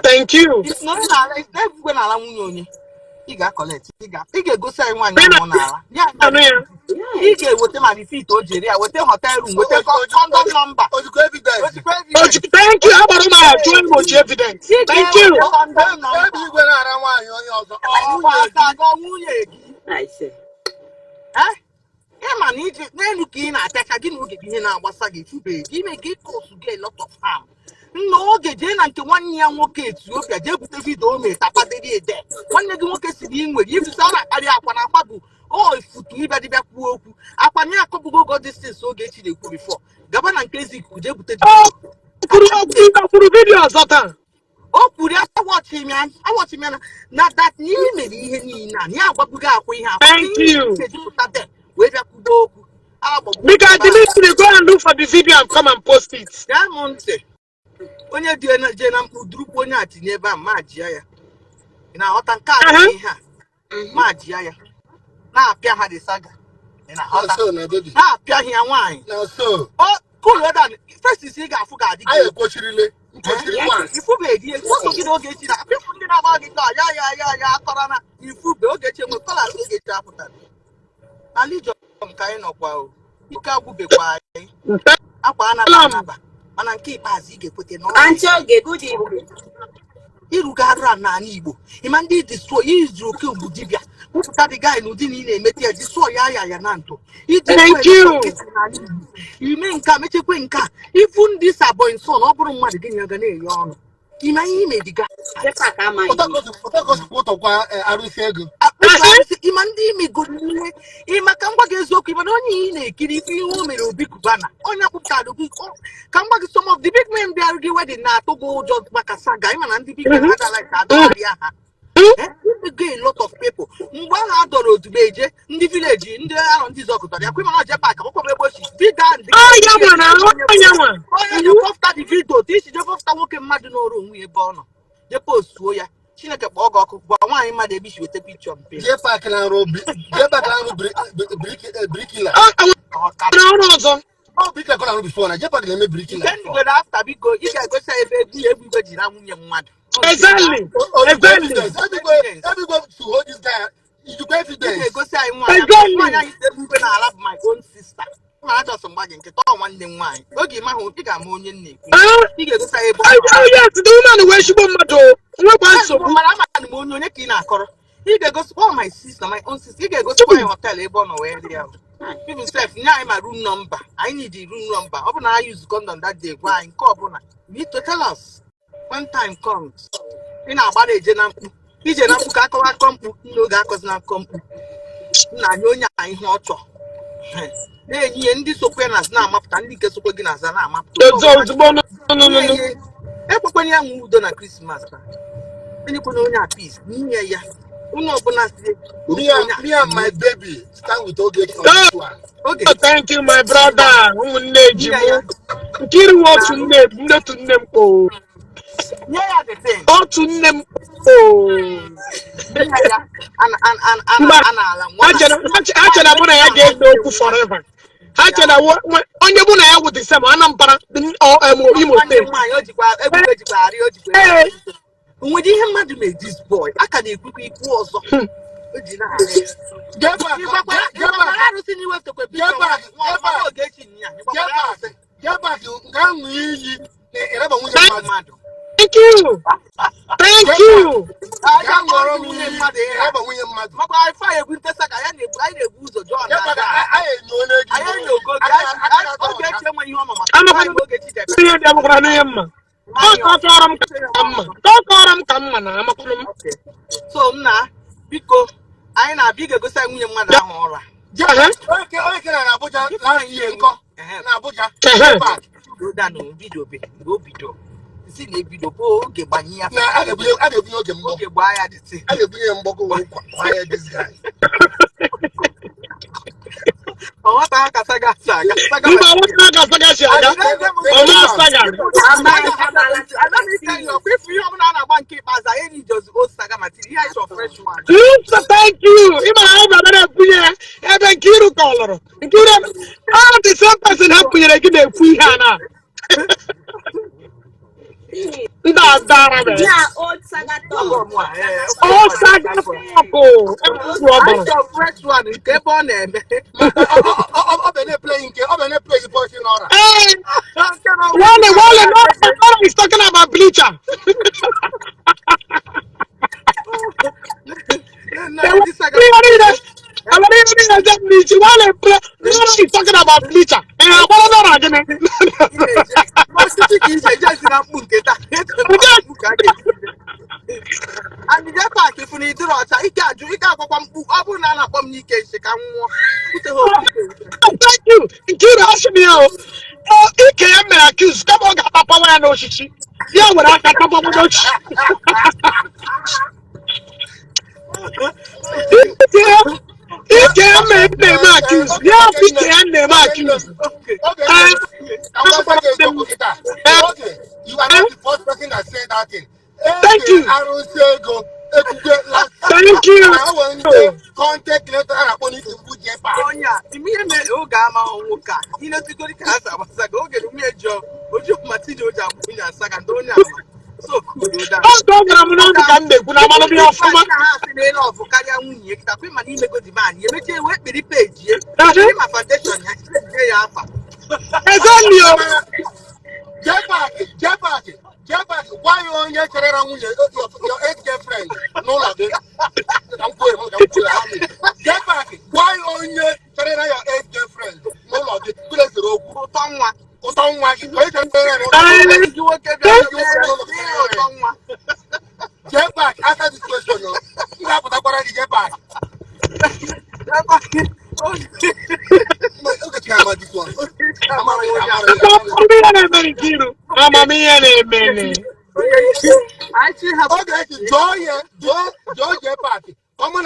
Thank you. It's not it's never when I ị ga-akọleti ị ga-egosi anyị nwaanyị ahụ n'ala ị ga-eweta manifest o jiri ya weta hotel room weta kọndọm nọmba Thank you. How about my join emoji evidence? Thank you. igwe na-ara nwaanyị onye ọzọ nwunye gị ịma na iji n'elu ka ị na-apịacha gị na oge gị ihe na-agbasa gị efubeghị gị ime gị kosu gị lot of harm nna oge jee na nke nwanne ya nwoke Etiopia jee bute vidio o mere tapadịrị ede nwanne gị nwoke siri ị nwere ibusa ọ na-akparị akwa na akwa bụ ofutu ịbịa dịbịa kwuo okwu akwa na akọbụgo ogo distance oge echi na-ekwu bifo gaba na nke ezi ikuku jee bute kwuru vidio ọzọ taa o kwuru ya awọchị ya na dat na ihe mere ihe niile a ya agbabugo akwa ihe akwa wee bịa kwudo okwu because the need to go and look for the video and come and post it. ntị onye dị je na mkpu durukwu onye a tinye ebe a ma jia ya ị na-aghọta nke a ihe a ma jia ya na-apịa ha dị saga ị na-aghọta na-apịa ya nwaanyị kụlụ ebe a first isi ị ga-afụ ga-adị gị ifube dị gị n'oge echi na apịfụ ndị na-agba gị ka ya akọrọ na ifube oge echi enwe kọla oge echi apụtara ala ijọ nke anyị nọkwa ike agwụbekwa anyị akwa anaba mana nke ikpeazụ ị ga-ekwete n'ọrụ iruga arụ a n'ala Igbo ịma ndị destroy izuru oke mgbu dibịa wepụta dị gaị n'ụdị na ị na-emete ya destroy ya na ntụ ime nke a mechekwe nke a ifu ndị sabon son ọ bụrụ mmadụ gị ya ga na-enye ọnụ ime ihe imediga ịma ndị imegoro ihe ịmaka ngwa gị eziokwu ịma na onye ị na-ekiri ife ihe o mere Obi Kubana onye akpụpụtara gị ka ngwa gị some of the big men bịara gị wedin na-atụ gị ụjọ maka saga ịma na ndị big men adalaik adọgharịa ha go a lot of people mgbe ahụ a dọrọ odubeje ndị vileji ndị ahụ ndị zọkụtara ya kwema na Jpac akwụkwọ ebe ochi onye jefọfta dị vidio isi jefọfta nwoke mmadụ n'ọrụ onwe ebe ọ nọ jepostuo ya Chineke kpọọ gị ọkụ gwa nwaanyị mmadụ ebe isi weta pikchọ mpe Jpac na-arụ brikila ọzọ brikila ka na-arụ bifo na Jpac na-eme brikila nwere afta biko ị ga-egosi ebe egwu igwe jiri nwunye mmadụ exactly everybody to hold this guy you go evidence gosi anyị nwaanyị anyị si ebube n'ala bụ my own sister ma ajọsọ mgbaji nkịta ọ nwanne m nwaanyị oge ịma hụ ị ga-ama onye nna ekwu ị ga-egosi anyị ebe mara amana m onye ka ị na-akọrọ ị ga-egosikwa my sister my own sister ị ga-egosikwa anyị hotel ebe ọ nọ wee rie ahụ even self nye anyị ma room number anyị need room number ọ bụ na anyị use condom that day gwa anyị nke ọbụla you need to tell us when time comes ị na-agbara ije na mkpu ka akọwa akọ mkpu n'oge akọzi na akọ mkpu nna anyị onye a ihe ọ chọ na-enye ihe ndị sokwe na na-amapụta ndị nke sokwe gị na-aza na-amapụta ekwekwenye ya nwe udo na Krismas enyekwana onye a peace n'inye ya onye ọbụla me and my baby stand with Ogechi. Thank you my brother ụmụnne ji m nkiri otu nne m kpoo otu nne m ha chena mụ na ya ga-ede okwu forever ha chena onye mụ na ya wụ December Anambra Imo steeti nwere ihe mmadụ mee this boy aka na-ekwukwa ikwu ọzọ Thank you. Thank you. So nna biko anyị na-abịa ga-egosi anyị nwunye mmadụ ahụ ụra bido si na ebido bụ oge gbanye ya oge gbaa ya dịtị ọwata ha ka saga nke ikpeazụ anyị n'ijozi otu saga matiri ihe anyị chọ fresh one. Thank you. Ebe Nkiru kọlọrọ all the same person ha kụnyere gị na-ekwu ihe a na ndị adara Saga Oh, talk. Saga talk. I saw fresh one in Capon and playing the portion or Wale, no, he's talking about bleacher. He's talking about bleacher. And the Jpac, if you need to watch, I can't do it. I will not come Nika. Thank you. Kira Ashimio. Oh, Ike accused. Come on, Papa, I know she. Yeah, what I got Papa. Ike name accused. Yeah, Ike name accused. Okay, you are not the first person that said that thing. Thank you. Thank you. Contact letter and Oh, yeah, immediately, oh, Gamma, Woka. You know, to go to Casa was like, okay, me a job. Would you, Matino, Jabuina, Sagandonia? So cool, that. Oh, don't get a man to come there. Could I want to be a former? I love Kaya, you can put my name go demand. You make it wait the page. You my foundation. Exactly. Jpac, why you on your ex-girlfriend? No, like this. I'm going. Jpac, why on your ex-girlfriend? No, like this. Let's go. Jpac, after this question, you have to go to Jpac. This one. I actually have Joy Jpac. Come on,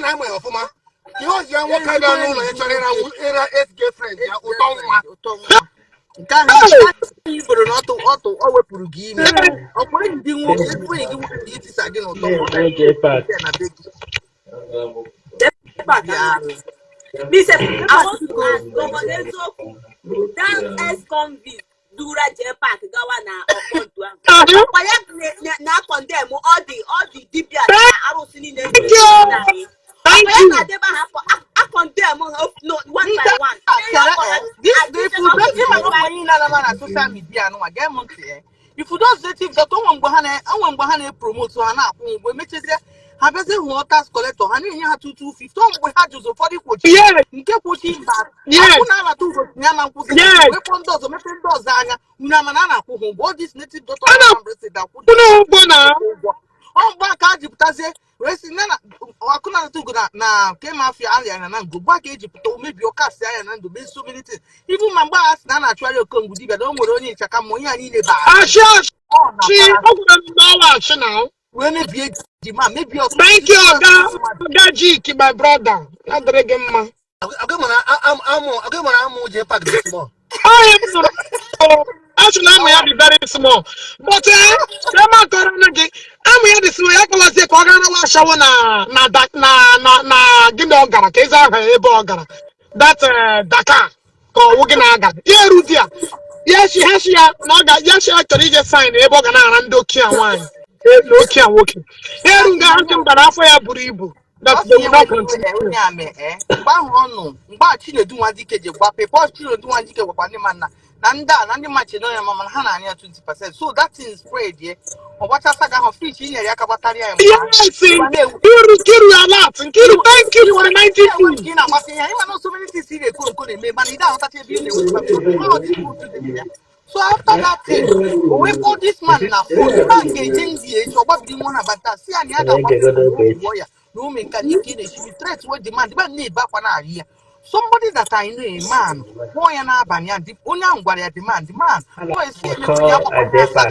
I'm a former. You are young, what kind of ex-girlfriend? you but not to auto or put give me. Or when you it is again or I want to ask Governor Zoku, that ex-convict Dura Jpac Gawana or Kontua. Na condemn all the DPS I don't see in Thank you. I condemn no one by one. If you don't set it, the Tom Bahane promote to Hana, we make it have a tax collector, honey, you have 250. We had to for the coach. Yes. You keep pushing back. Yes. Yes. Weapon does, weapon does, Unamana, who bought this native daughter that would oh, back at Jiptaze, resting Wakuna to go now, came off your alien and go back Egypt, maybe your cast and do so many things. Even my boss, Nana, try to come with you, but don't worry, Chakamoya, need a bag. She now. When it be demand, maybe your thank you, Ogechi, my brother. I'm Jpac this small. actually, I'm very small. But I'm here this way. I can say, that Dakar. Yes, she has here. No, yes, she actually just signed a book and I wine. No, can't walk. Here, we got him, but halfway a buribu. That they will not continue. Chile do one decade, but people Chile do one decade with Panimana. Nanda, Nandi Machi, no, Mamma Hana, 20%. So that is spread, yeah. Or what a saga of fish in Yakabataria. Yes, Kiru a lot. And Kiru, thank you for the 90 feet. I know so many things they couldn't make money down. So after that thing, we put this man now for the man getting the age of what we want about that. See, and the other warrior, no man can you kill it. She threats with demand, but need back on our year. Somebody that I know, a man, boy and Abanya, the Unan warrior demand, the man, boy, see,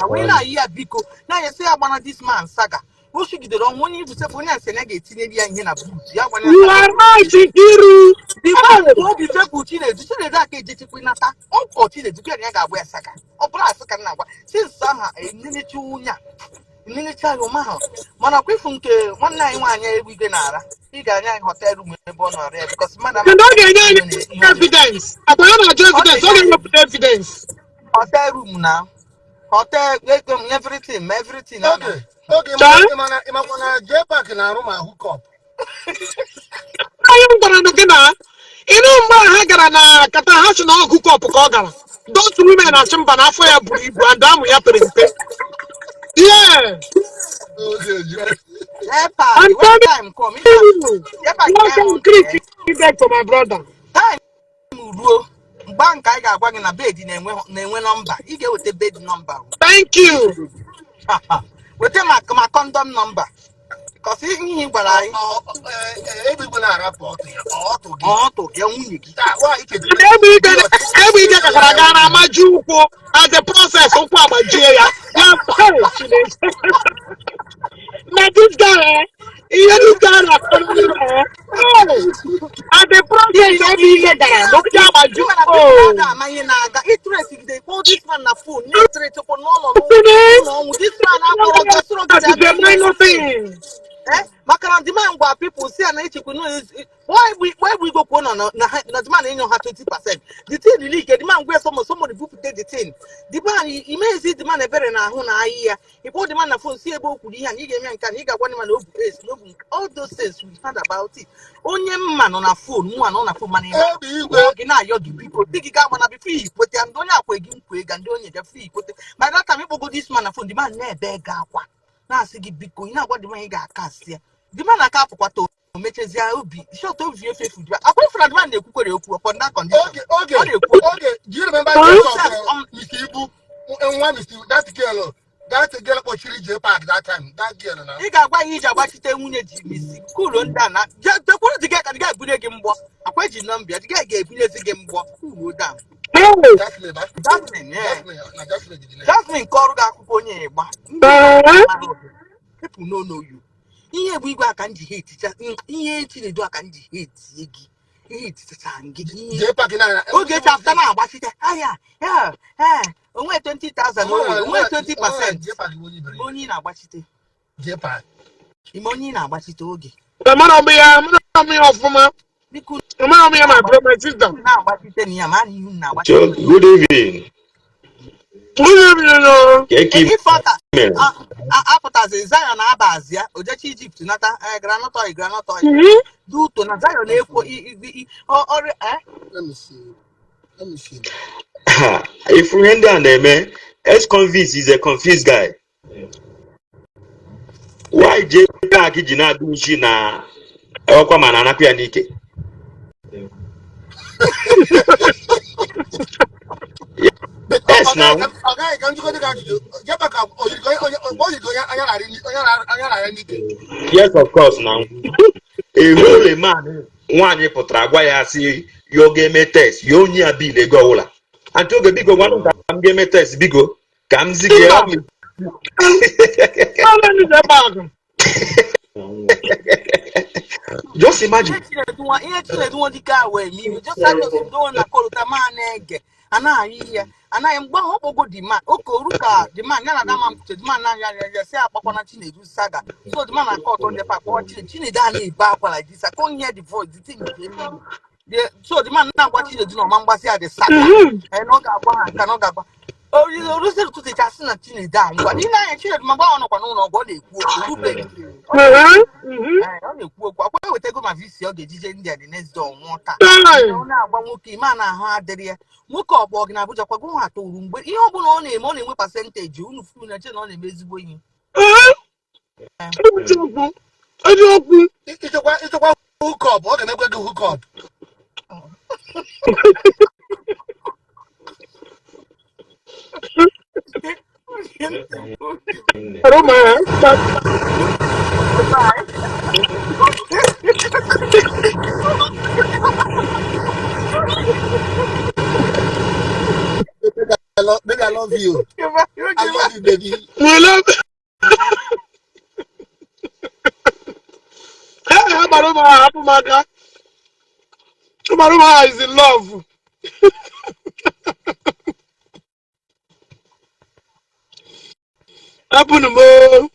when I hear Biko, now you say about this man saga. Who should get the wrong one? You say, for us, and I get in India and you are right, Kiru. the man who be fair Putin, to say that Quinata, or Portina to get Yaga West Saga, or Brass Canava, since somehow a miniature. Miniature Maha. Monaquifunke 191 year we genara. He got a hotel room in Bonner because Madame Evidence. I don't have evidence. Don't get evidence. hotel room now. hotel, everything. Okay. Okay, imagine Jpac na room and hook up. I'm gonna get that. You know, my Hagana, Kata has no hook up Kogara. Those women are some banafaya breed, and damn, we are putting. Yeah. Okay, I'm Jpac, when telling time come, you. Jpac What get can monkey. Greek feedback for my brother? Time ruo. Bank I ga agwa gị na bed na-enwe number. Ị ga-eweta bed number. Thank you. Weta my condom number. Because ihe gwara anyị. everybody rapport to you. Ọ tụ gị nwunye gị. Why you can Every day, Kakagana, Majuko, as the process of Pamajia. Now, this guy, this guy, oh, at the process, every day, no Pamaju. Amanye na-aga interest they call this man na phone na-etere chekwa Today, n'ụlọ ọnwụ this man akpọrọ gị ọsọrọ gị it's abịa a ihe minor state. thing. Maka na demand gwa people see na echekwa no why we go kwuo na demand enyo ha 20%. The thing really get demand where somebody people take the thing. Demand imezi demand ebere na ahụ na ahịa. Ipo demand na phone see ebe okwu ihe na ị ga-eme nka na ị ga-agwa man obu ace no all those things we heard about it. Onye mma nọ na phone mụ nọ na phone mana gị na-ayọ gị biko dị gị ga mana before ikwote ndị onye akwa gị nkwe ga ndị onye gafe ikwote by that time ikpogo this man na phone demand na-ebe ga akwa na-asị gị biko ị na-agwa dịma ị ga-akasị ya dịma na aka apụkwata omechezie obi short obi efefu dịba akwa ifụ na dịma na-ekwukwere okwu upon that condition Okay. Do you remember the Mr. Ibu? That girl kpọchiri Jpac that time. That girl na. ị ga-agwa ya iji agbachite nwunye ji misi kwuru ndị a na jekwuru dị ka dị ga-ebunye gị mgbọ akwa eji nọmbịa dị ga-ebunyezi gị mgbọ kwuru da Jasmine nke ọrụ gị akwụkwọ onye ịgba people no know you. Ihe bụ igwe aka nji hate ihe Chinedu aka nji hate gị ihe tịcha gị oge chapter na agbachite ahịa onwe 20,000 onwe 20% onye na-agbachite ime onye na-agbachite oge biko My sister. na-agbachite na ya ma na ihu na-agbachite Good evening. if apụtazi Zion na-abazi ya ojechi Egypt nata granọtọ duto na Zion na-ekwo ọrụ Let me see. If we end on them, ex-convict is a confused guy. Why Jpac did not do she na Okwaman and Apianike? Yes, now. Yes, of course, now. A holy man, one yepotra, why I see your game test, you only a bill, go all. And to the big one of them game test, bigo, comes the just imagine. ihe Chinedu dike awe mmiri just like do na kolota man anaghị mgbe ahụ okpogo demand oke oruka demand ya na dama mpuche demand na ya si akpakwana Chinedu saga so demand na court on the pack Chinedu a na-ebe akwa like this I can't hear the voice the thing so demand na agwa Chinedu na ọma mgbasị ya the saga na ọ ga-agwa ha nka na ọ ga-agwa orisi ụtụtụ asị na Chinedu a ngwa n'ihe anya Chinedu ma gba ọ nọkwa n'ụlọ ọgwụ ọ na-ekwu okwu rubeghị ọ na-ekwu okwu akwa ewetago ma visi ọ ga-ejije ndị a the next day ọnwụọ taa ọ na-agba nwoke ime a na ahụ adịrị ya nwoke ọgbọ gị na Abuja kwago ha tụrụ mgbe ihe ọ bụla ọ na-eme ọ na-enwe pasentaji unu furu na eche na ọ na-eme ezigbo ihe Ịchekwa hook up, ọ ga-emekwa gị hook up. I don't mind, but Baby, I love you. I love you, baby. we love. Hey, Abaruma is in love. Abunumo,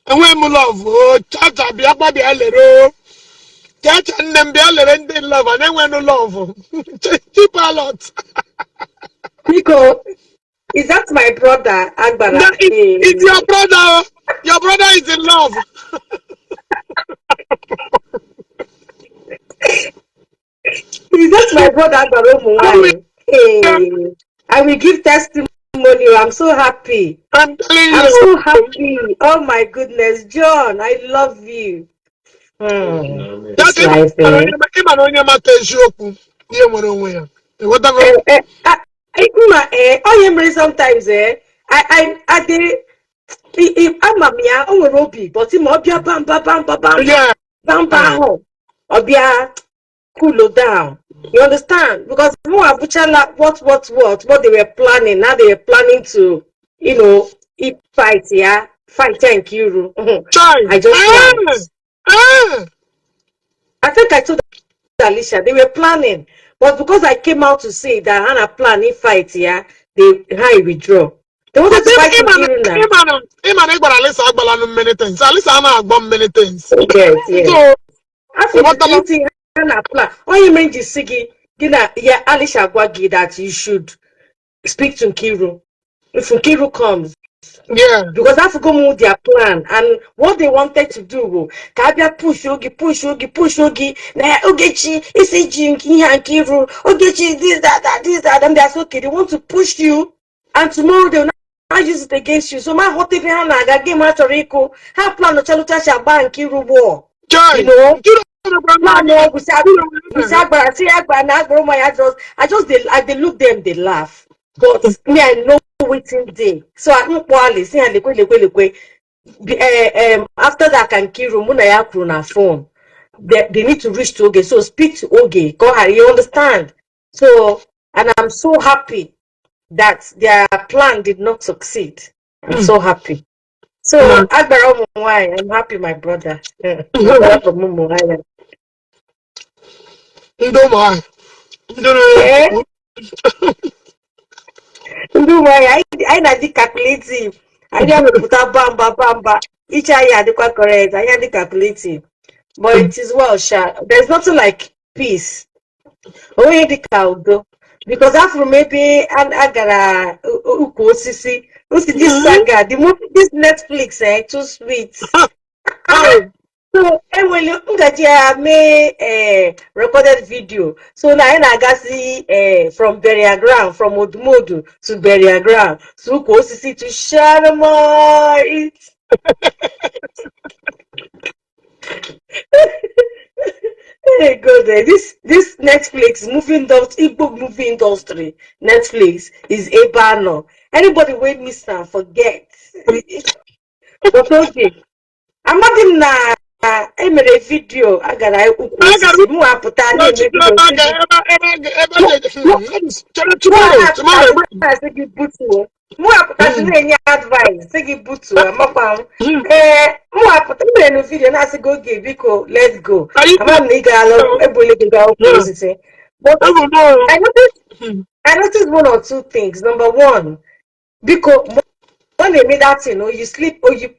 and when love, oh, Chacha, Biaba, Bialero, Chacha, and then Bialero, and love, and then when no love, cheap a lot. Nico, Is that my brother, Agbara? It's your brother. Your brother is in love. Is that my brother, Agbara? Hey, I will give testimony. I'm so happy. I'm telling I'm you. so happy. Oh my goodness, John, I love you. That This life, eh? Sometimes, I did. I'm a mia, oh, Roby, but him, Obia, Yeah. bam, Obia, cool down. You understand? Because more Abuchala, what they were planning. Now they were planning to, fight, yeah, fight and Kiru. Child. I just laughed. I think I told Alicia they were planning, but because I came out to say that Hannah plan if fight, yeah, they high withdraw. They wanted But to fight in Kiru now. him and Alisa Agbala many things. Alisa Anna Agbon many things. Yes. So, After what the meeting, Hannah plan. All you mean is Sigi, yeah, Alicia Gwagi that you should speak to Nkiru. If Nkiru comes, yeah. because that's go move their plan and what they wanted to do. Kabia push Ogi. Na Ogechi, Isi Nkiru, Ogechi, this, that, and that's okay. They want to push you, and tomorrow they'll not use it against you. So my hot TV Hanaga game out Rico, have plan to Chaluta Shaba Nkiru war. You know? Plan no, we say, I just they look them, they laugh. But me, I know waiting day. So I don't quality. See, and after that, can Kiru Munaya Kruna phone. They need to reach to Oge. So speak to Oge. Go ahead. You understand? So, and I'm so happy that their plan did not succeed. I'm so happy. So, Agbara Omuwai, I'm happy, my brother. Agbara from Omuwai. I na the calculative. I never put a bamba. Each eye are the correct. I am the calculative. But it is well, Sha. There's nothing like peace. Only the cow, because after maybe and Agara Ukosisi, this saga, the movie, this Netflix, too sweet. So when you recorded video, so now I see from burial ground, from Odumodu to burial ground, so Kosisi to Sharma. Hey God, this Netflix Igbo movie industry, Netflix is a banner. Anybody wait miss and forget. But okay. I'm not in a video. I got a more aputani video. I say give butu. More aputani any advice. Say give butu. More aputani video. I say go give because let's go. I'm not nigga. But I noticed one or two things. Number one, because when they made that thing, you sleep or you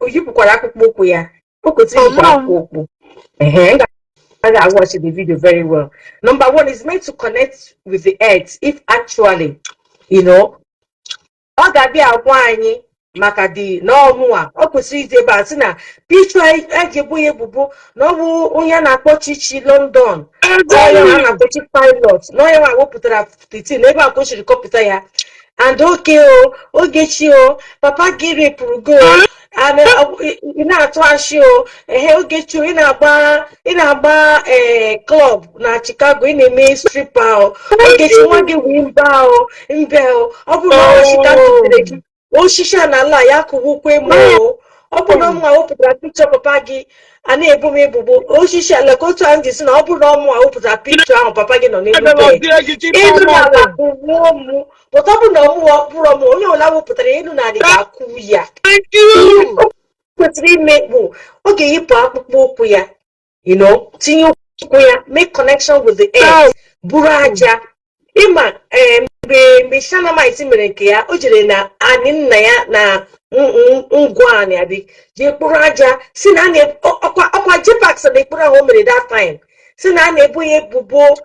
I watched the video very well. Number one is meant to connect with the earth. If actually, ọ ga-abịa agwa anyị maka dị n'ọnwụ a ọ kwesịrị ide ebe a sị na pichọ ejibu ya ebubo na ọ bụ onye a na-akpọ Chichi London onye a na-akpọchi pilot na onye a wepụtara 15 ebe a kwesịrị kọpụta ya and Ogechi papa gị repụrụ go ị na-atụ achị Ogechi ị na-agba klọb na Chicago ị na-eme stripper Ogechi nwa gị wee mbe ọ bụ na ọchịka tụtere gị osisi a n'ala ya kụwukwe ma ọ bụ na ọmụ wepụtara pikchọ papa gị a na-ebu m ebubo osisi aleka otu ahụ ji si na ọ bụ na ọmụ wepụtara pikchọ ahụ papa gị nọ n'elu bed elu n'ala kụwuo mụ pụta ọ bụ na ọmụ bụrụ ọmụ onye ọla wepụtara elu na adị ga-akụ ya kwesịrị ime bụ ọ ga-eyipụ akpụkpọ ụkwụ ya tinye ụkwụ ya make connection with the earth buru aja ịma mgbe Shanamite mere nke ya o jere na anyị nna ya na ngwa anyị jee kpụrụ aja si na ọkwa Jpac na ekpụrụ ahụ o mere that time si na na-ebu ya ebubo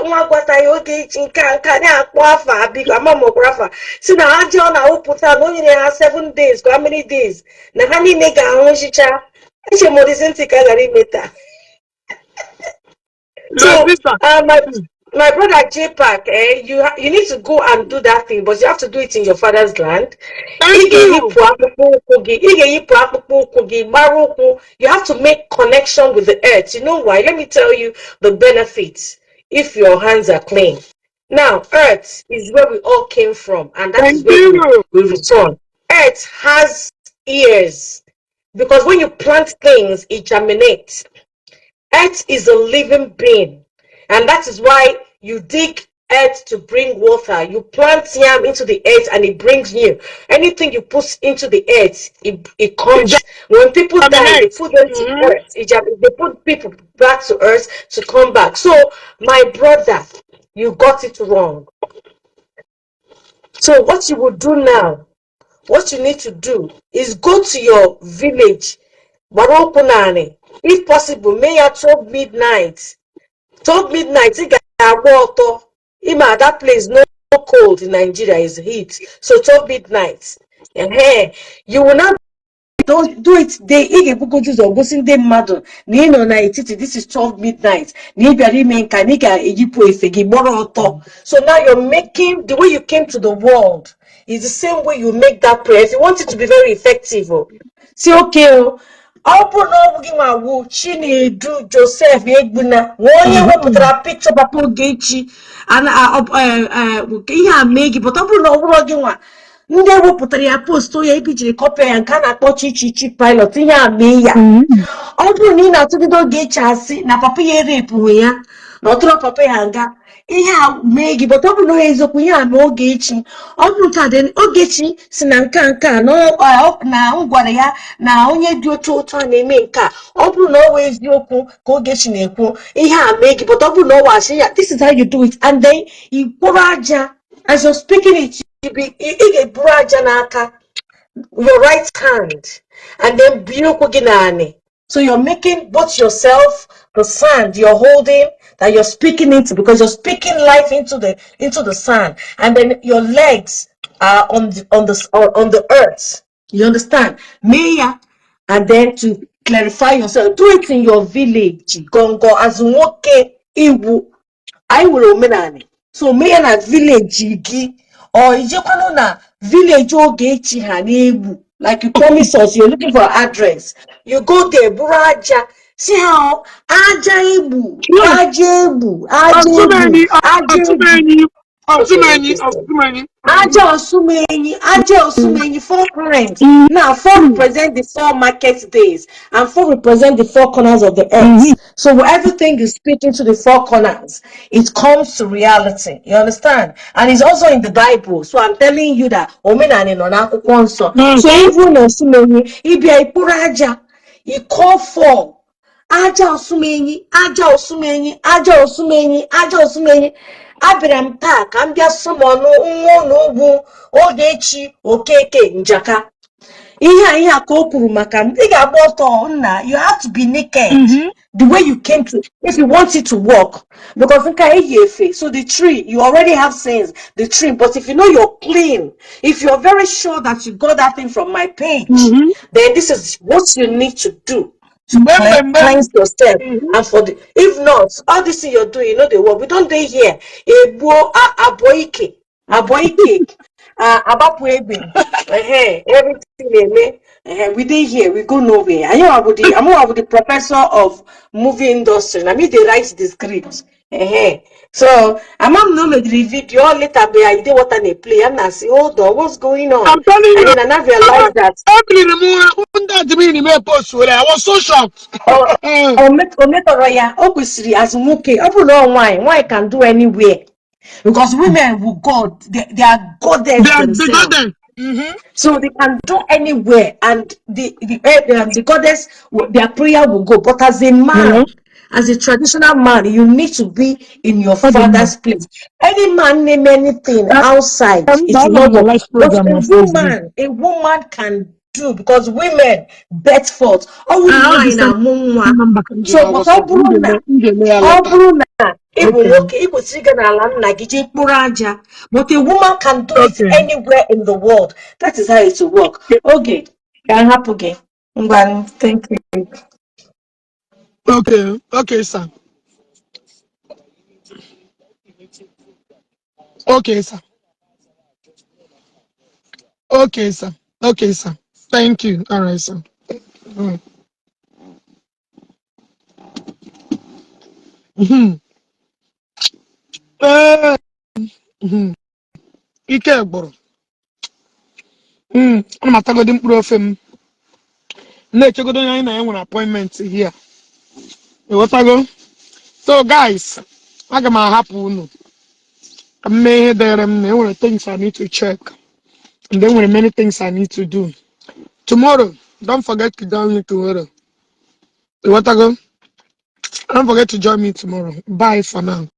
nwa agwata ya Ogechi nka na-akpọ afa biko amamokwara afa si na aja ọ na-awụpụta na o nyere ha 7 days how many days na ha niile ga-ahụchicha eche morizi ntị ka gara imeta. So my brother Jpac, you need to go and do that thing, but you have to do it in your father's land. You have to make connection with the earth. You know why? Let me tell you the benefits if your hands are clean. Now, earth is where we all came from, and that is where we return. Earth has ears, because when you plant things, it germinates. Earth is a living being, and that is why you dig earth to bring water. You plant yam into the earth and it brings new. Anything you put into the earth, it comes. When people die, they put them to earth. They put people back to earth to come back. So, my brother, you got it wrong. So what you will do now, what you need to do is go to your village, Barokunani. If possible, may at 12 midnight. 12 midnight, that place no cold in Nigeria is heat. So 12 midnight. And hey, you will not don't do it. They this is 12 midnight. So now you're making the way you came to the world is the same way you make that prayer. If you want it to be very effective, see, okay. Chinedu Joseph Egbuna onye wepụtara picture Papa Ogechi and ihe make but ọ bụrụ na ọ bụrụ gị nwa ndị wepụtara ya post ya ipijiri copy ya nke a na-akpọ Chichi pilot ihe a mee ya ọ bụrụ na ị na-atụgide Ogechi asị na papa ya rape ya na ọtụrụ papa ya nga ihe a mee gị but ọ bụrụ na eziokwu ihe a mee Ogechi ọ bụrụ ka Ogechi si na nka na ngwara ya na onye dị otu a na-eme nka ọ bụrụ na ọ wee eziokwu ka Ogechi na-ekwu ihe a mee gị but ọ bụrụ na ọ wasị ya this is how you do it and then you kpụrụ aja as you're speaking it ị ga-eburu aja n'aka your right hand and then biokwu. So you're making both yourself, the sand you're holding that you're speaking into, because you're speaking life into the sand, and then your legs are on the earth. You understand? Meya, and then to clarify yourself, do it in your village. Gongo azumoke iwu. I will omenani. So meya na village gi or ijekwano na village Ogechi ha na-egbu. Like you promised us, you're looking for address. You go there, Buraja. See how Aja Ibu, Aja Ibu, Aja Ibu, Aja Osumeni, 4 parents. Now 4 represent the 4 market days, and 4 represent the 4 corners of the earth. So everything you speak into the 4 corners, it comes to reality. You understand? And it's also in the Bible. So I'm telling you that Omenani no na so even Osumeni, Ibia Ipuraja, he call for Aja Osumeni, Aja Osumeni, Aja Osumeni, Aja Osumeni. Abraham Park, I'm just someone no Ogechi Okeke Njaka. You have to be naked the way you came to, if you want it to work. Because so the tree, you already have sense, the tree, but if you know you're clean, if you're very sure that you got that thing from my page, then this is what you need to do to cleanse yourself. And for the, if not, all this thing you're doing, you know the work. We don't do here. Aboike, everything we did here, we go nowhere. I'm the professor of movie industry. I mean, they write the script. So I'm not the video later, but I did what they play, and I say, hold on, what's going on? I'm telling you, and then I realized that. I was so shocked. Why can do anywhere? Because women will go, they are goddess themselves. So they can do anywhere, and the goddess, their prayer will go. But as a man, as a traditional man, you need to be in your father's place. Any man name anything outside, it's not your life program. But a woman can true because women bet forth. Oh, nine na mumwa. So, but all Bruna, Igbo Siga na ala nna gị jee kpụrụ aja. But a woman can do it anywhere in the world. That is how it will work. Okay, can happen again. Thank you. Okay, sir. Okay, sir. Okay, sir. Okay, sir. Thank you. All right, sir. Ike gboro. I'm atagodi mkpụrụ ofe m. Na-echegodo onye anyị na ya nwere appointment here. Ịghọtago? So guys, aga m ahapụ unu. Ka m mee ihe dịrị m na enwere things I need to check. And there were many things I need to do. Tomorrow, don't forget to join me tomorrow. What I go? Don't forget to join me tomorrow. Bye for now.